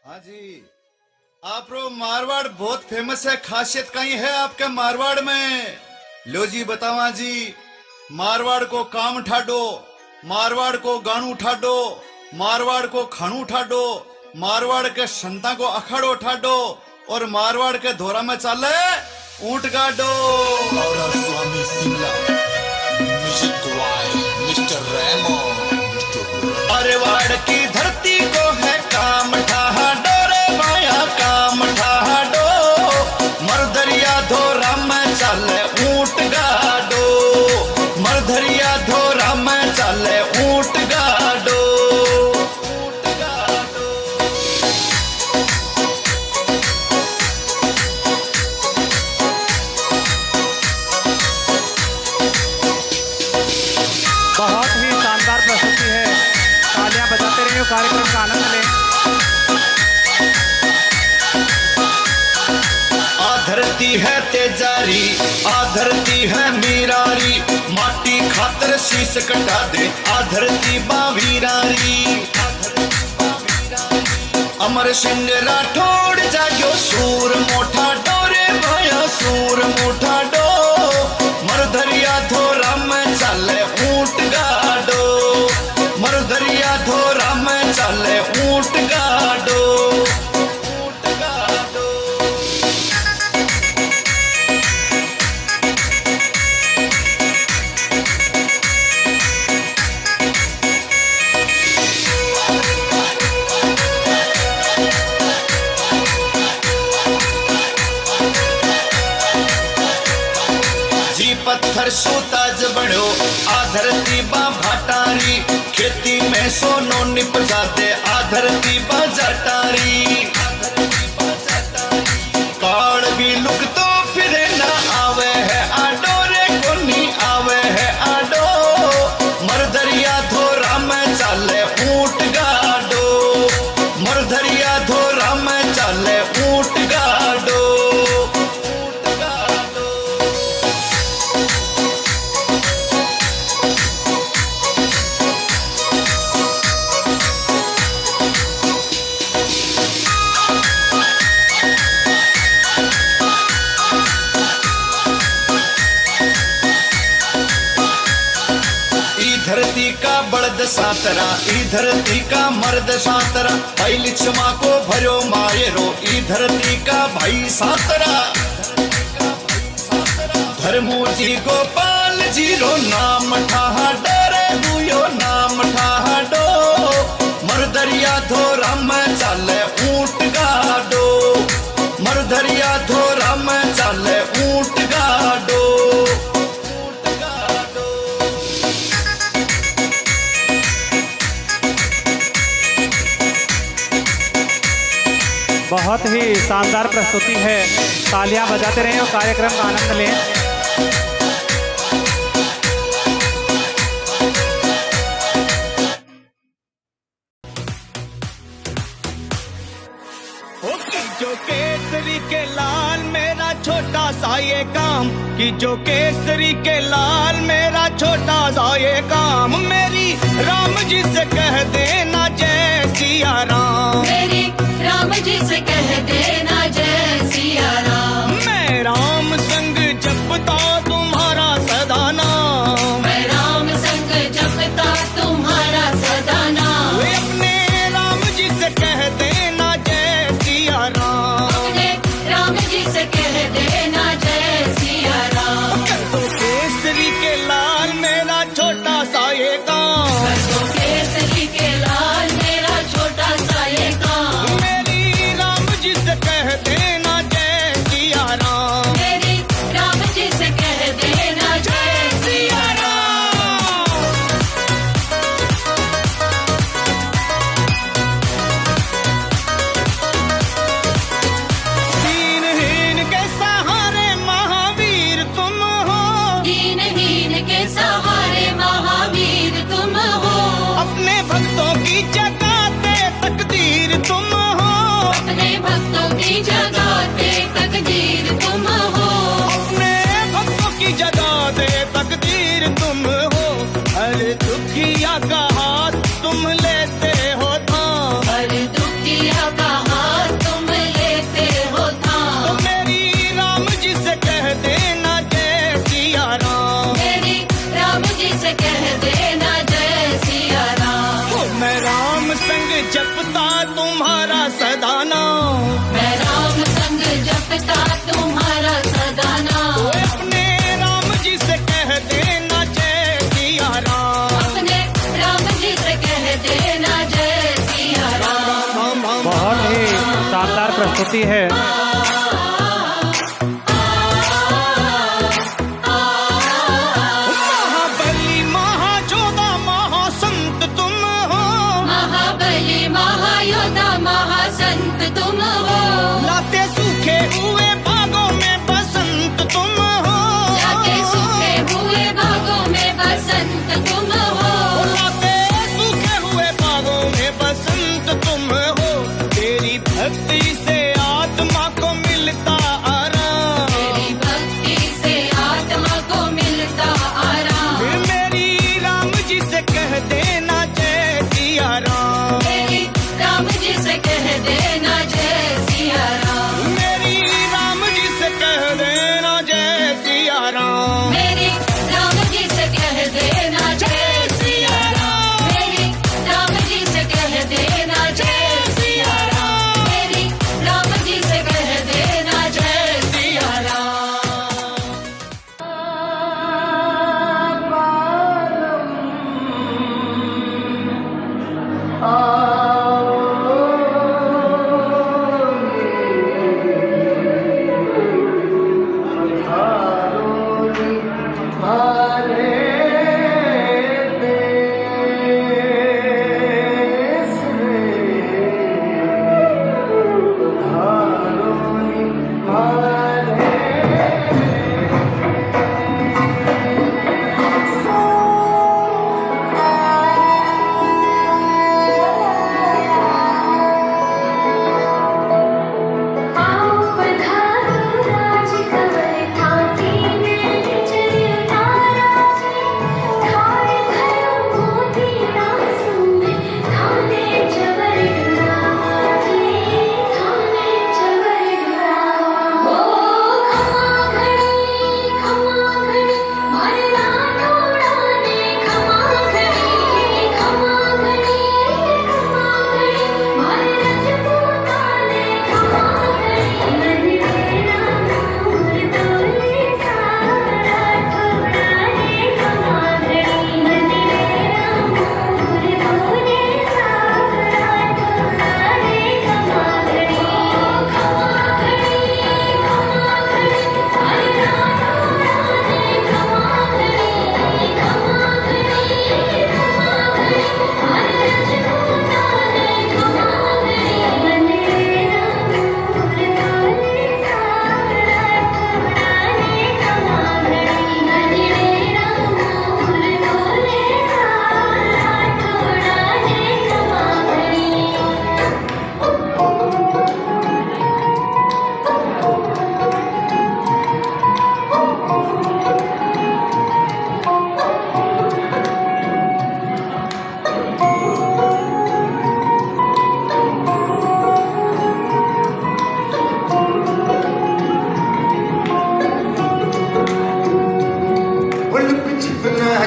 हाँ जी, आप मारवाड़ बहुत फेमस है, खासियत कहीं है आपके मारवाड़ में? लो जी बतावा जी, मारवाड़ को काम ठाडो, मारवाड़ को गानू ठाडो, मारवाड़ को खानू ठाडो, मारवाड़ के संता को अखाड़ो ठाडो, और मारवाड़ के धोरा में चाले ऊंट गाडो। स्वामी शिमला, मिस्टर रेमो। अरे वाड़ की धरती को है काम ठाडो रे माया, काम ठाडो, मरदरिया धोरा में चाले ऊंट गाडो, मरदरिया धोरा में चाले ऊंट गाडो। बहुत ही शानदार प्रस्तुति है, तालियां बजाते रहिए, कार्यक्रम का आनंद लें। आधरती है तेजारी, आधरती है मीरारी, माटी खातर शीश कटा दे, आधरती बावीरारी। अमर सिंह राठौड़ जाग्यो सूर मोठा डोरे भाया, सूर मोठा डो, मरधरिया धोरा में चाले ऊंट गाडो, मरधरिया धोरा में चाले ऊंट गाडो। पत्थर सूताज बड़ो, आधरती बा भाटारी, खेती में सोनो निपजा दे, आधरती बा जटारी। काल भी लुक तो फिरे ना आवे है आडो रे, कोनी आवे है आडो, मरदरिया धोरा में चाले ऊंट गाडो, मरदरिया धोरा में चाले ऊंट गाडो। धरती का बड़द सातरा, ई धरती का मर्द सातरा, भाई लिच्छमा को भरो मायरो, ई धरती का भाई सातरा। धर्मो जी गोपाल जी रो नाम ठाडो रे, हुयो नाम ठाडो, मरदरिया धोरा में चाले ऊंट गाडो, मरदरिया धोरा में चाले ऊंट गाडो। बहुत ही शानदार प्रस्तुति है, तालियां बजाते रहें और कार्यक्रम का आनंद लें। जो केसरी के लाल मेरा छोटा सा ये काम, कि जो केसरी के लाल मेरा छोटा सा ये काम, मेरी राम जी से कह देना जय सिया राम, मेरी राम जी से कह देना जय सिया राम। मैं राम संग जपता तुम्हारा सदा नाम, मैं राम संग जपता तुम्हारा सदा नाम, अपने राम जी से कह देना जय सिया राम, अपने राम जी से कह देना जय सिया राम। तो केसरी के लाल मेरा छोटा सा ये काम, तो केसरी के लाल मेरा छोटा सा ये काम, मेरी राम जी से कह देना जय सिया राम, मेरी राम जी से कह देना जय सिया राम। दीनहीन के सहारे महावीर तुम हो, दीनहीन के सहारे महावीर तुम हो, अपने भक्तों की जगाते तकदीर तुम हो, अपने भक्तों की जगाते तकदीर तुम हो, अपने भक्तों की जगाते तकदीर का हाथ तुम लेते हो थाम, हर दुखिया का हाथ तुम लेते हो थाम। तो मेरी राम जी से कह देना जय सिया राम, मेरी राम जी से कह देना जय सिया राम। ओ मैं राम संग जपता तुम्हारा सदा नाम, मैं राम संग जपता तुम्हारा सदा नाम। ओए अपने राम जी से कह देना जय सिया राम, अपने राम जी से कह देना जय सिया राम। बहुत ही शानदार प्रस्तुति है। महाबली महाजोधा महासंत तुम हो, महाबली महायोधा महासंत तुम हो। लाते सूखे हुए बागों में बसंत तुम हो, लाते सूखे हुए बागों में बसंत तुम हो। लाते सूखे हुए बागों में बसंत तुम हो। तेरी भक्ति से आत्मा को मिलता आराम, तेरी भक्ति से आत्मा को मिलता आराम। फिर मेरी राम जी से कह देना जय सिया राम, मेरी राम जी से कह देना जय सिया राम। मेरी राम जी से कह देना जय सिया राम। मेरी राम जी से कह देना जय सिया राम। मेरी राम जी से कह देना जय सिया राम। मेरी राम जी से कह देना जय सिया राम।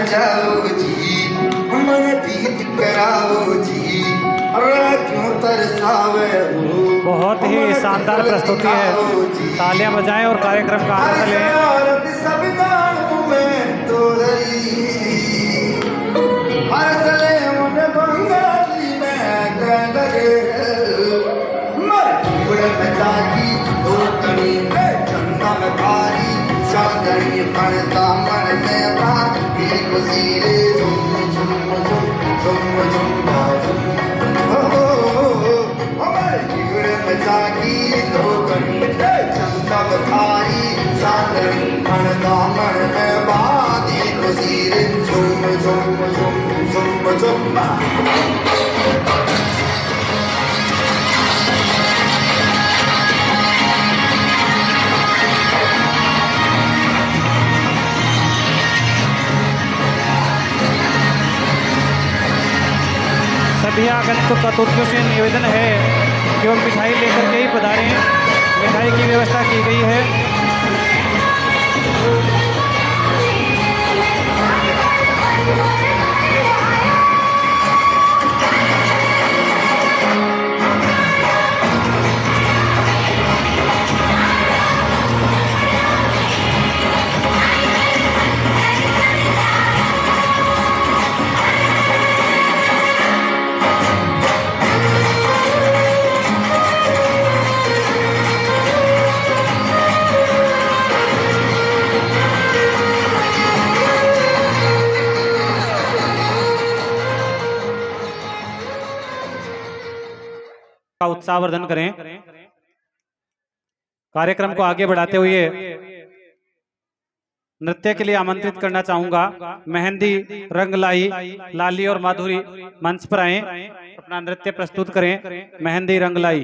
जाओ जी मन प्रीत कराओ जी क्यों तरसावे हो। बहुत ही शानदार प्रस्तुति है। तालियां बजाएं और कार्यक्रम का आनंद लें। सभी आगंतुक अतिथियों से निवेदन है कि वो मिठाई लेकर के ही पधारें। मिठाई की व्यवस्था की गई है। का उत्साहवर्धन करें। कार्यक्रम को आगे बढ़ाते हुए नृत्य के लिए आमंत्रित करना चाहूंगा। मेहंदी, रंगलाई, लाली और माधुरी मंच पर आए, अपना नृत्य प्रस्तुत करें। मेहंदी, रंगलाई।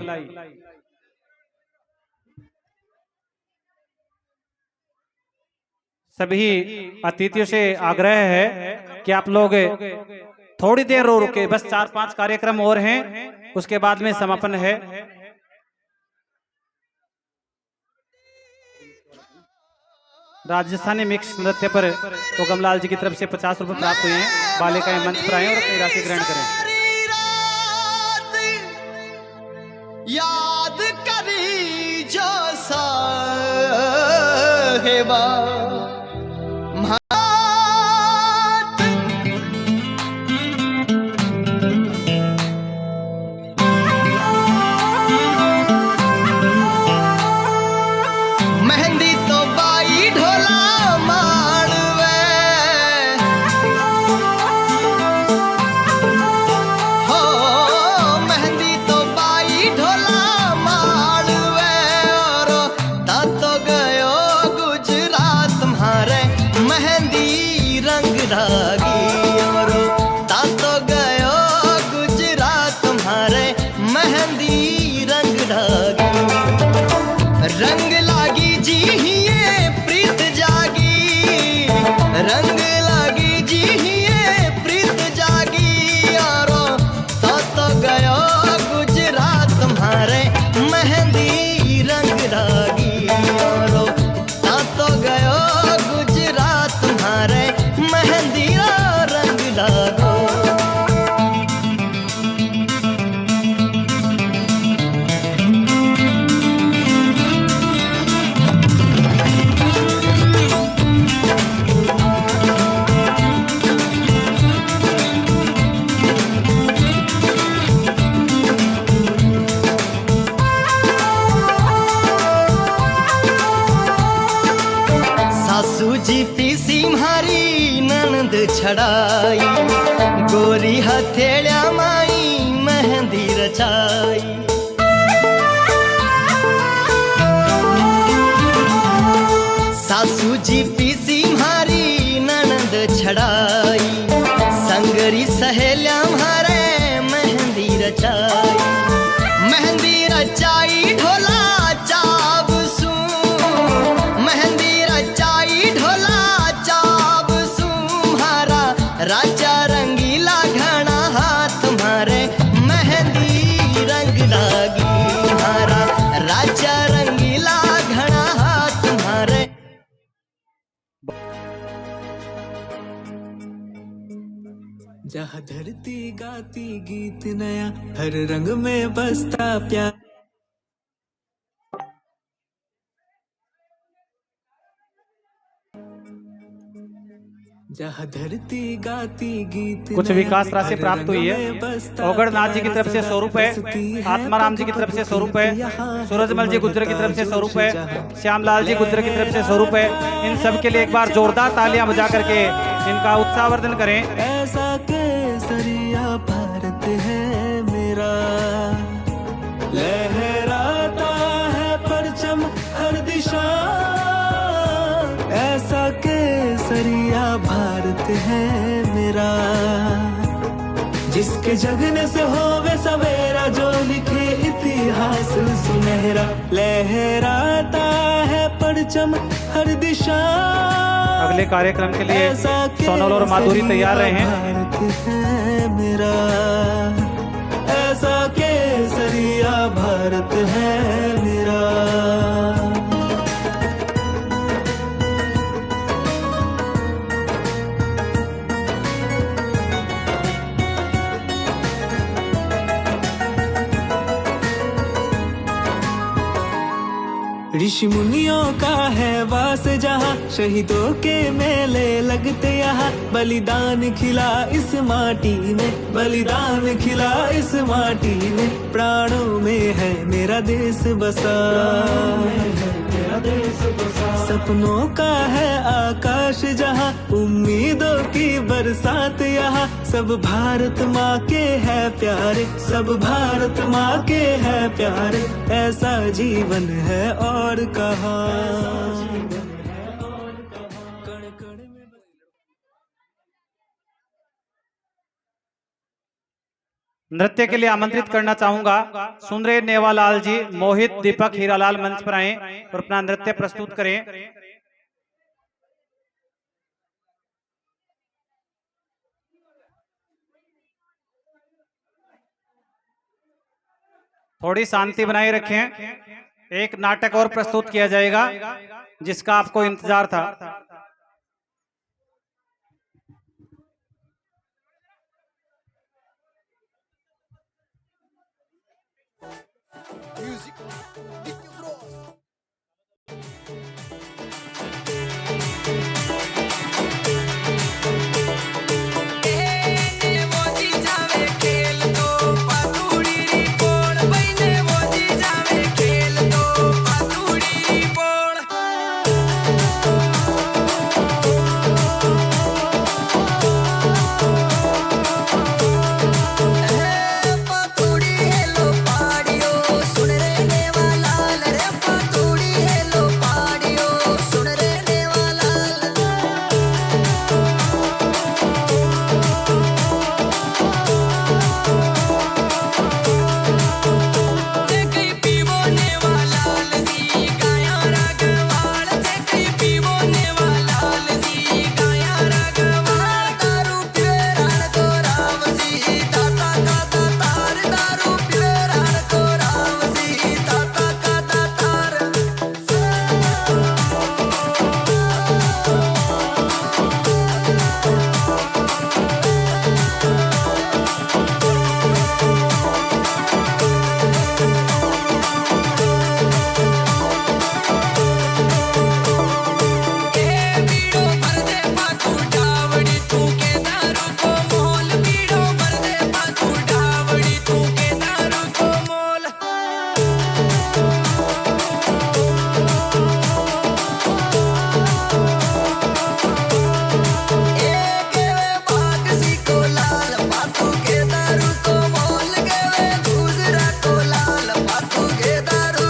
सभी अतिथियों से आग्रह है कि आप लोग थोड़ी देर रो रुके, बस 4-5 कार्यक्रम और हैं, उसके बाद में समापन है। राजस्थानी मिक्स नृत्य पर ओगमलाल जी की तरफ से 50 रुपए प्राप्त हुए हैं। बालिकाएं मंच पर आए और अपनी राशि ग्रहण करें। याद करी जो साहेबा रंग लागी जी ये प्रीत जागी, रंग लागी जी ये प्रीत जागी। यारो तो गयो गुजरात तुम्हारे मेहंदी रंग लागी। यारो तो गयो गुजरात तुम्हारे मेहंदी रंग लागो। जी पीसी म्हारी ननद छड़ाई, गोरी हथेलिया माई मेहंदी रचाई। सासू जी पीसी म्हारी ननद छड़ाई, संगरी सहेलिया म्हारे मेहंदी रचाई। मेहंदी रचाई ढोला चाव सू, मेहंदी रचाई ढोला चाव सुम्हारा। राजा रंगीला घना हाथ मारे मेहंदी रंग लागी मारा। राजा रंगीला घना हाथ मारे। जहाँ धरती गाती गीत नया, हर रंग में बसता प्यार। जहाँ धरती गाती गीत। कुछ विकास राशि प्राप्त हुई है। ओगड़नाथ जी की तरफ से 100 रुपए, आत्माराम जी की तरफ से 100 रुपए, सूरजमल जी गुज्जर की तरफ से 100 रुपए, श्यामलाल जी गुज्जर की तरफ से 100 रुपए। इन सब के लिए एक बार जोरदार तालियां बजा करके इनका उत्साहवर्धन करें। ऐसा केसरिया भारत है मेरा, लहराता है परचम हर दिशा। ऐसा केसरिया भारत है मेरा, जिसके जगने से होवे सवेरा, जो लिखे इतिहास सुनहरा। लहराता है परचम हर दिशा। अगले कार्यक्रम के लिए सोनल और माधुरी तैयार रहे हैं। भारत है मेरा। ऐसा केसरिया भारत है मेरा। ऋषि मुनियों का है वास जहाँ, शहीदों के मेले लगते यहाँ। बलिदान खिला इस माटी में, बलिदान खिला इस माटी में। प्राणों में है मेरा देश बसा, सपनों का है आकाश जहाँ, उम्मीदों की बरसात यहाँ। सब भारत माँ के है प्यारे, सब भारत माँ के है प्यारे। ऐसा जीवन है और कहाँ। नृत्य के लिए आमंत्रित करना चाहूंगा सुंदर नेवालाल जी, मोहित, दीपक, हीरालाल मंच पर आए और अपना नृत्य प्रस्तुत करें। थोड़ी शांति बनाए रखें। एक नाटक और प्रस्तुत किया जाएगा जिसका आपको इंतजार था।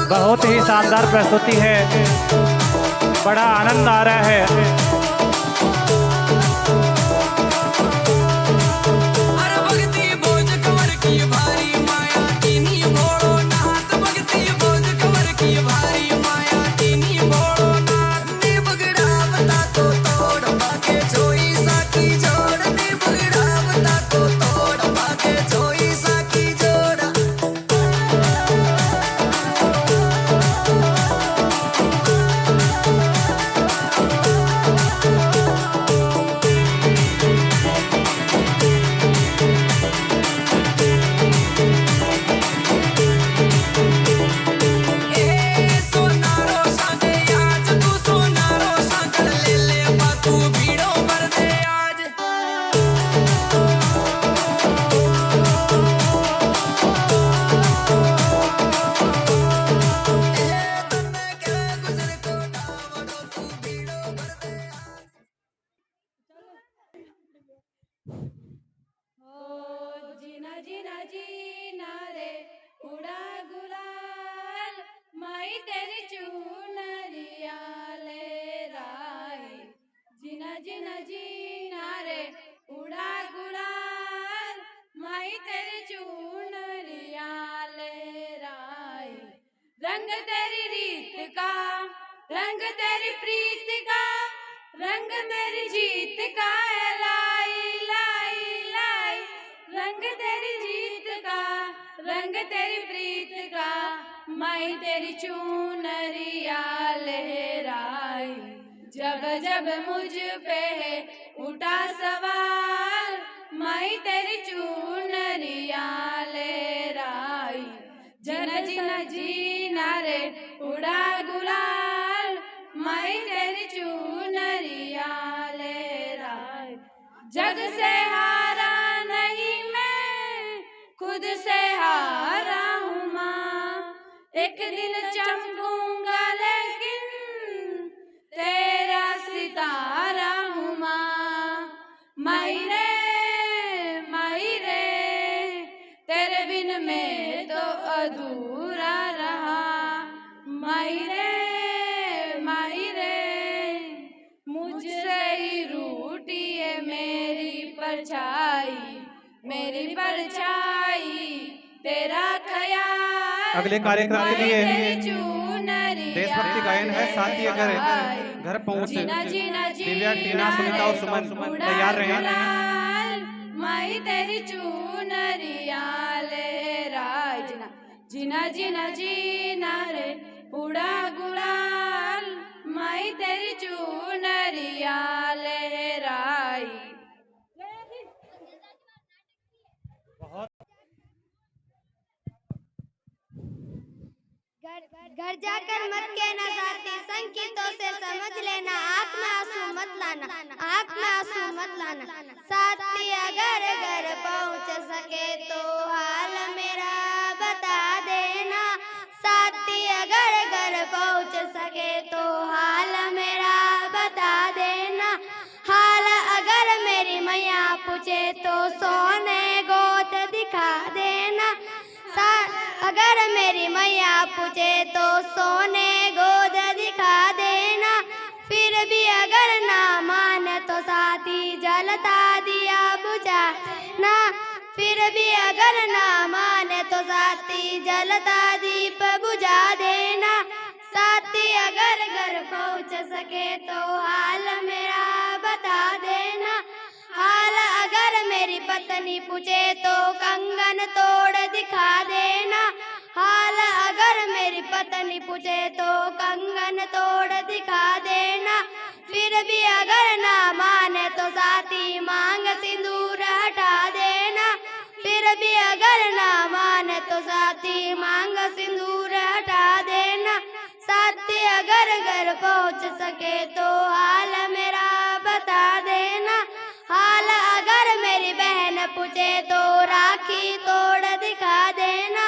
बहुत ही शानदार प्रस्तुति है, बड़ा आनंद आ रहा है। रंग तेरी रीत का, रंग तेरी प्रीत का, रंग तेरी जीत का है लाई लाई लाई, रंग तेरी जीत का। रंग तेरी प्रीत का माई तेरी चूनरिया लहराई जब जब मुझ पे है उठा सवार माई तेरी चूनरिया लहराई जन जिन जीना रे उड़ा गुलाल माई तेरी चूनरिया लहराई जग से हारा नहीं मैं खुद से हारा हूँ माँ एक दिन चमकूंगा लेकिन तेरा सितारा हूँ माँ माई रे तेरे बिन मैं तो अधूरा रहा माई रे मुझसे ही रूठी है मेरी परछाई तेरा ख्याल अगले कार्यक्रम के लिए चूनरिया देशभक्ति गायन है। साथ ही अगर घर पहुंच दिव्या, टीना, सुनीता और सुमन तैयार रहें। माई तेरी चूनरिया लहराई जीना जीना जीना रे उड़ा गुलाल माई तेरी चूनरिया लहराई। घर जाकर मत कहना साथी संकेतों से समझ लेना आँख में आंसू मत लाना आँख में आंसू मत लाना साथी अगर घर पहुँच सके तो हाल मेरा बता देना साथी अगर घर पहुँच सके तो हाल मेरा बता देना हाल अगर मेरी मैया पूछे तो सोने गोद दिखा देना अगर मेरी मैया पूछे तो सोने गोद दिखा देना फिर भी अगर ना माने तो साथी जलता दिया बुझा ना फिर भी अगर ना माने तो साथी जलता दीप बुझा देना साथी अगर घर पहुँच सके तो हाल मेरा बता देना हाल अगर मेरी पत्नी पूछे तो कंगन तोड़ दिखा देना हाल अगर मेरी पत्नी पूछे तो कंगन तोड़ दिखा देना फिर भी अगर ना माने तो साथी मांग सिंदूर हटा देना फिर भी अगर ना माने तो साथी मांग सिंदूर हटा देना साथी अगर घर पहुँच सके तो हाल मेरा बता देना हाल अगर मेरी बहन पूछे तो राखी तोड़ दिखा देना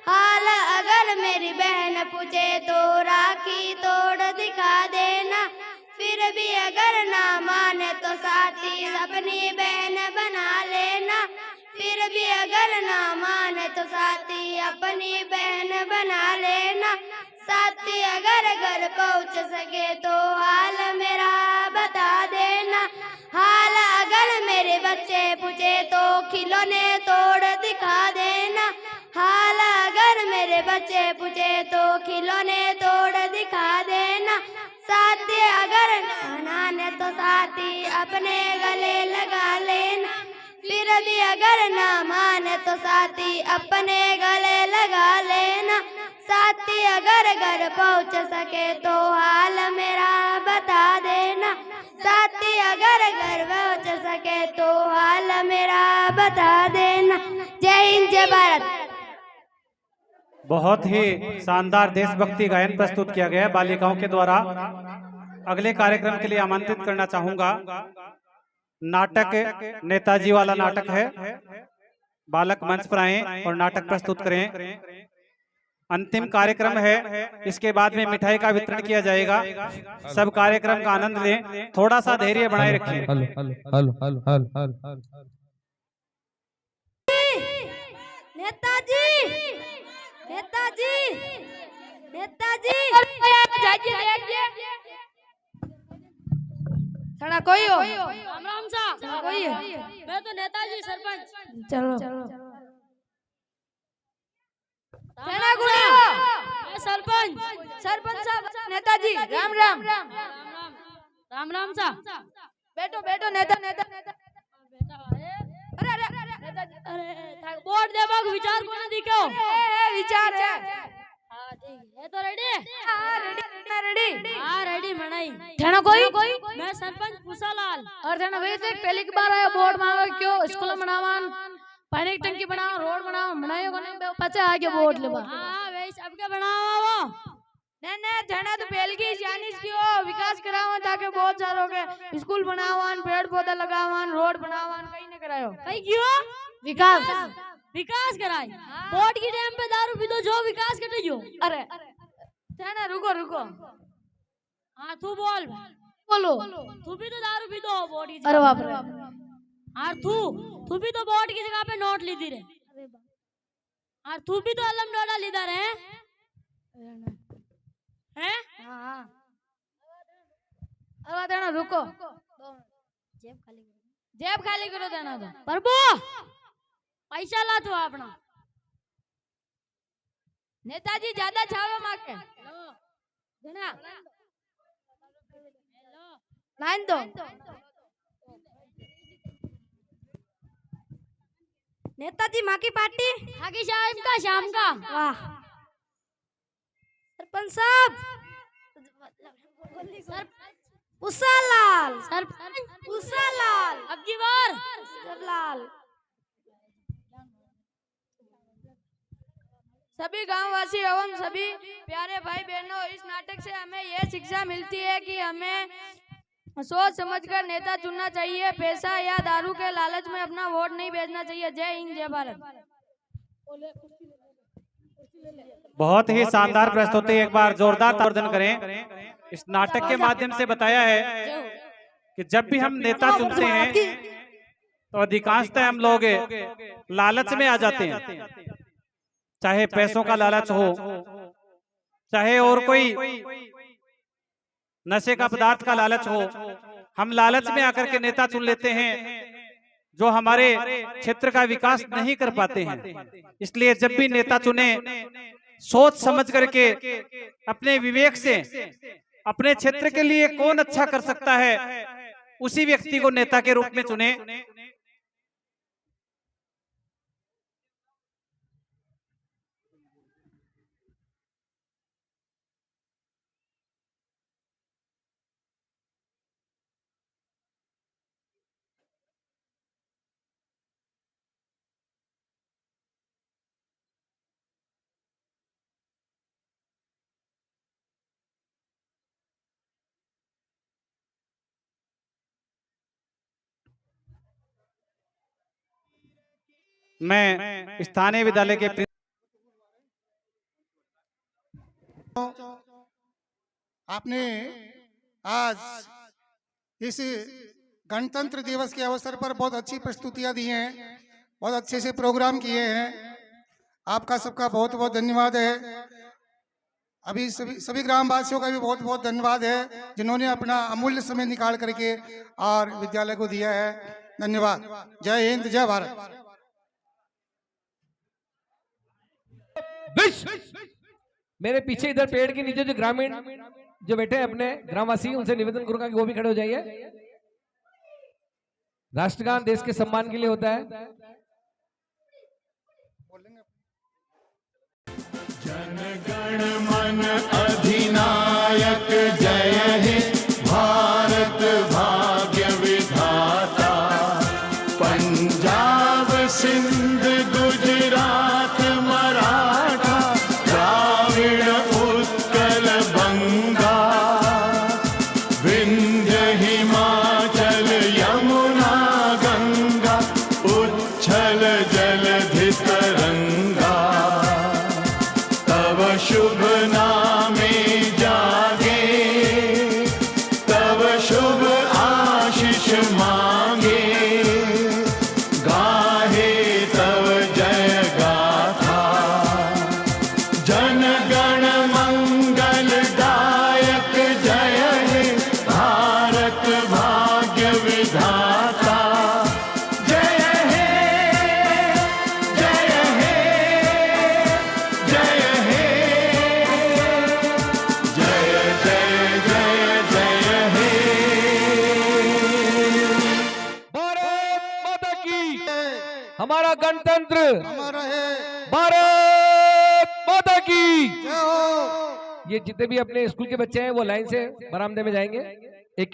हाल अगर मेरी बहन पूछे तो राखी तोड़ दिखा देना फिर भी अगर ना माने तो साथी अपनी बहन बना लेना फिर भी अगर ना माने तो साथी अपनी बहन बना लेना साथी अगर घर पहुँच सके तो हाल मेरा बता देना हाल अगर मेरे बच्चे पूछे तो खिलौने तोड़ दिखा देना हाल अगर मेरे बच्चे पूछे तो खिलौने तोड़ दिखा देना साथी अगर नाने तो साथी अपने गले लगा लेना फिर भी अगर ना माने तो साथी अपने गले लगा लेना साथी अगर घर पहुँच सके तो हाल मेरा बता देना साथी अगर घर पहुँच सके तो हाल मेरा बता देना। जय हिंद जय भारत। बहुत ही शानदार देशभक्ति गायन प्रस्तुत किया गया है बालिकाओं के द्वारा। अगले कार्यक्रम के लिए आमंत्रित करना चाहूंगा। नाटक नेताजी वाला नाटक है। बालक मंच पर आए और नाटक प्रस्तुत करें। अंतिम कार्यक्रम है, इसके बाद में मिठाई का वितरण किया जाएगा। सब कार्यक्रम का आनंद लें, थोड़ा सा धैर्य बनाए रखें। नेताजी नेताजी नेताजी खड़ा कोई हो? राम राम सा कोई है? मैं तो नेताजी सरपंच। चलो राणा गुड़िया मैं सरपंच साहब नेताजी राम राम राम राम सा बैठो बैठो नेता अरे बोर्ड देवा विचार को दिखे हो? विचार है। है तो रेडी? रेडी मैं रेडी। रेडी मनाई ठाना कोई मैं सरपंच पूसालाल और ठाना भाई से पहली बार आया बोर्ड मांगो क्यों स्कूल बनावन पानी की टंकी बनाओ रोड बनाओ बनायो को नहीं पचा आगे बोर्ड लेबा। हां भाई सबके बनाओ वो ने ठाना तो पहल की जानिस क्यों विकास करावन ताकि बहुत सारों के स्कूल बनावन पेड़ पौधा लगावन रोड बनावन कहीं नहीं करायो कहीं क्यों विकास कराई बोर्ड की टाइम पे दारू पी दो जो विकास कटे जो। अरे ठाना रुको हाँ तू बोलो तू भी तो दारू पी दो बोर्ड की। अरे बाप रे और तू भी तो बोर्ड की जगह पे नोट ली थी रे और तू भी तो अलम डोडा लीदा रे हैं हां अरे देना रुको जेब खाली करो देना तो प्रभु पैसा ला तू अपना नेताजी ज्यादा छावे माके देना लाइन दो नेताजी माँ की पार्टी आगे शाम का वाह सरपंच साहब उसालाल अब की बार लाल सभी गांववासी एवं सभी प्यारे भाई बहनों इस नाटक से हमें यह शिक्षा मिलती है कि हमें सोच समझकर नेता चुनना चाहिए पैसा या दारू के लालच में अपना वोट नहीं बेचना चाहिए। जय हिंद जय भारत। बहुत ही शानदार प्रस्तुति एक बार जोरदार ताड़न करें। इस नाटक के माध्यम से बताया है कि जब भी हम नेता चुनते हैं तो अधिकांशतः हम लोग लालच में आ जाते हैं, चाहे पैसों का लालच हो चाहे और कोई नशे का पदार्थ का लालच हो। हम लालच में आकर के नेता चुन लेते हैं जो हमारे क्षेत्र का विकास नहीं कर पाते हैं। इसलिए जब भी नेता चुने सोच समझ करके अपने विवेक से अपने क्षेत्र के लिए कौन अच्छा कर सकता है उसी व्यक्ति को नेता के रूप में चुने। मैं स्थानीय विद्यालय के आपने आज इस गणतंत्र दिवस के अवसर पर बहुत अच्छी प्रस्तुतियां दी हैं, बहुत अच्छे से प्रोग्राम किए हैं। आपका सबका बहुत बहुत धन्यवाद है। अभी सभी ग्रामवासियों का भी बहुत बहुत धन्यवाद है जिन्होंने अपना अमूल्य समय निकाल करके और विद्यालय को दिया है। धन्यवाद। जय हिंद जय भारत। मेरे पीछे इधर पेड़ के नीचे जो ग्रामीण जो बैठे हैं अपने ग्रामवासी उनसे निवेदन करूंगा कि वो भी खड़े हो जाइए। राष्ट्रगान देश के सम्मान के लिए होता है। जन गण मन अधिनायक जय हे भारत भाग्य विधाता। पंजाब सिंध गुजरात मराठा द्राविड़ उत्कल बंगा। विंध्य हिमाचल यमुना गंगा उच्छल जलधि तरंगा। तव शुभ नामे जागे तव शुभ आशीष मांगे। गाहे तव जय गाथा जन गण मंगल दायक जय हे भारत भाग्य विधाता। जय हे जय हे जय हे जय जय जय जय हे। भारत माता की। हमारा गणतंत्र हमारा है। भारत ये जितने भी अपने स्कूल के बच्चे हैं वो लाइन से बरामदे में जाएंगे। एक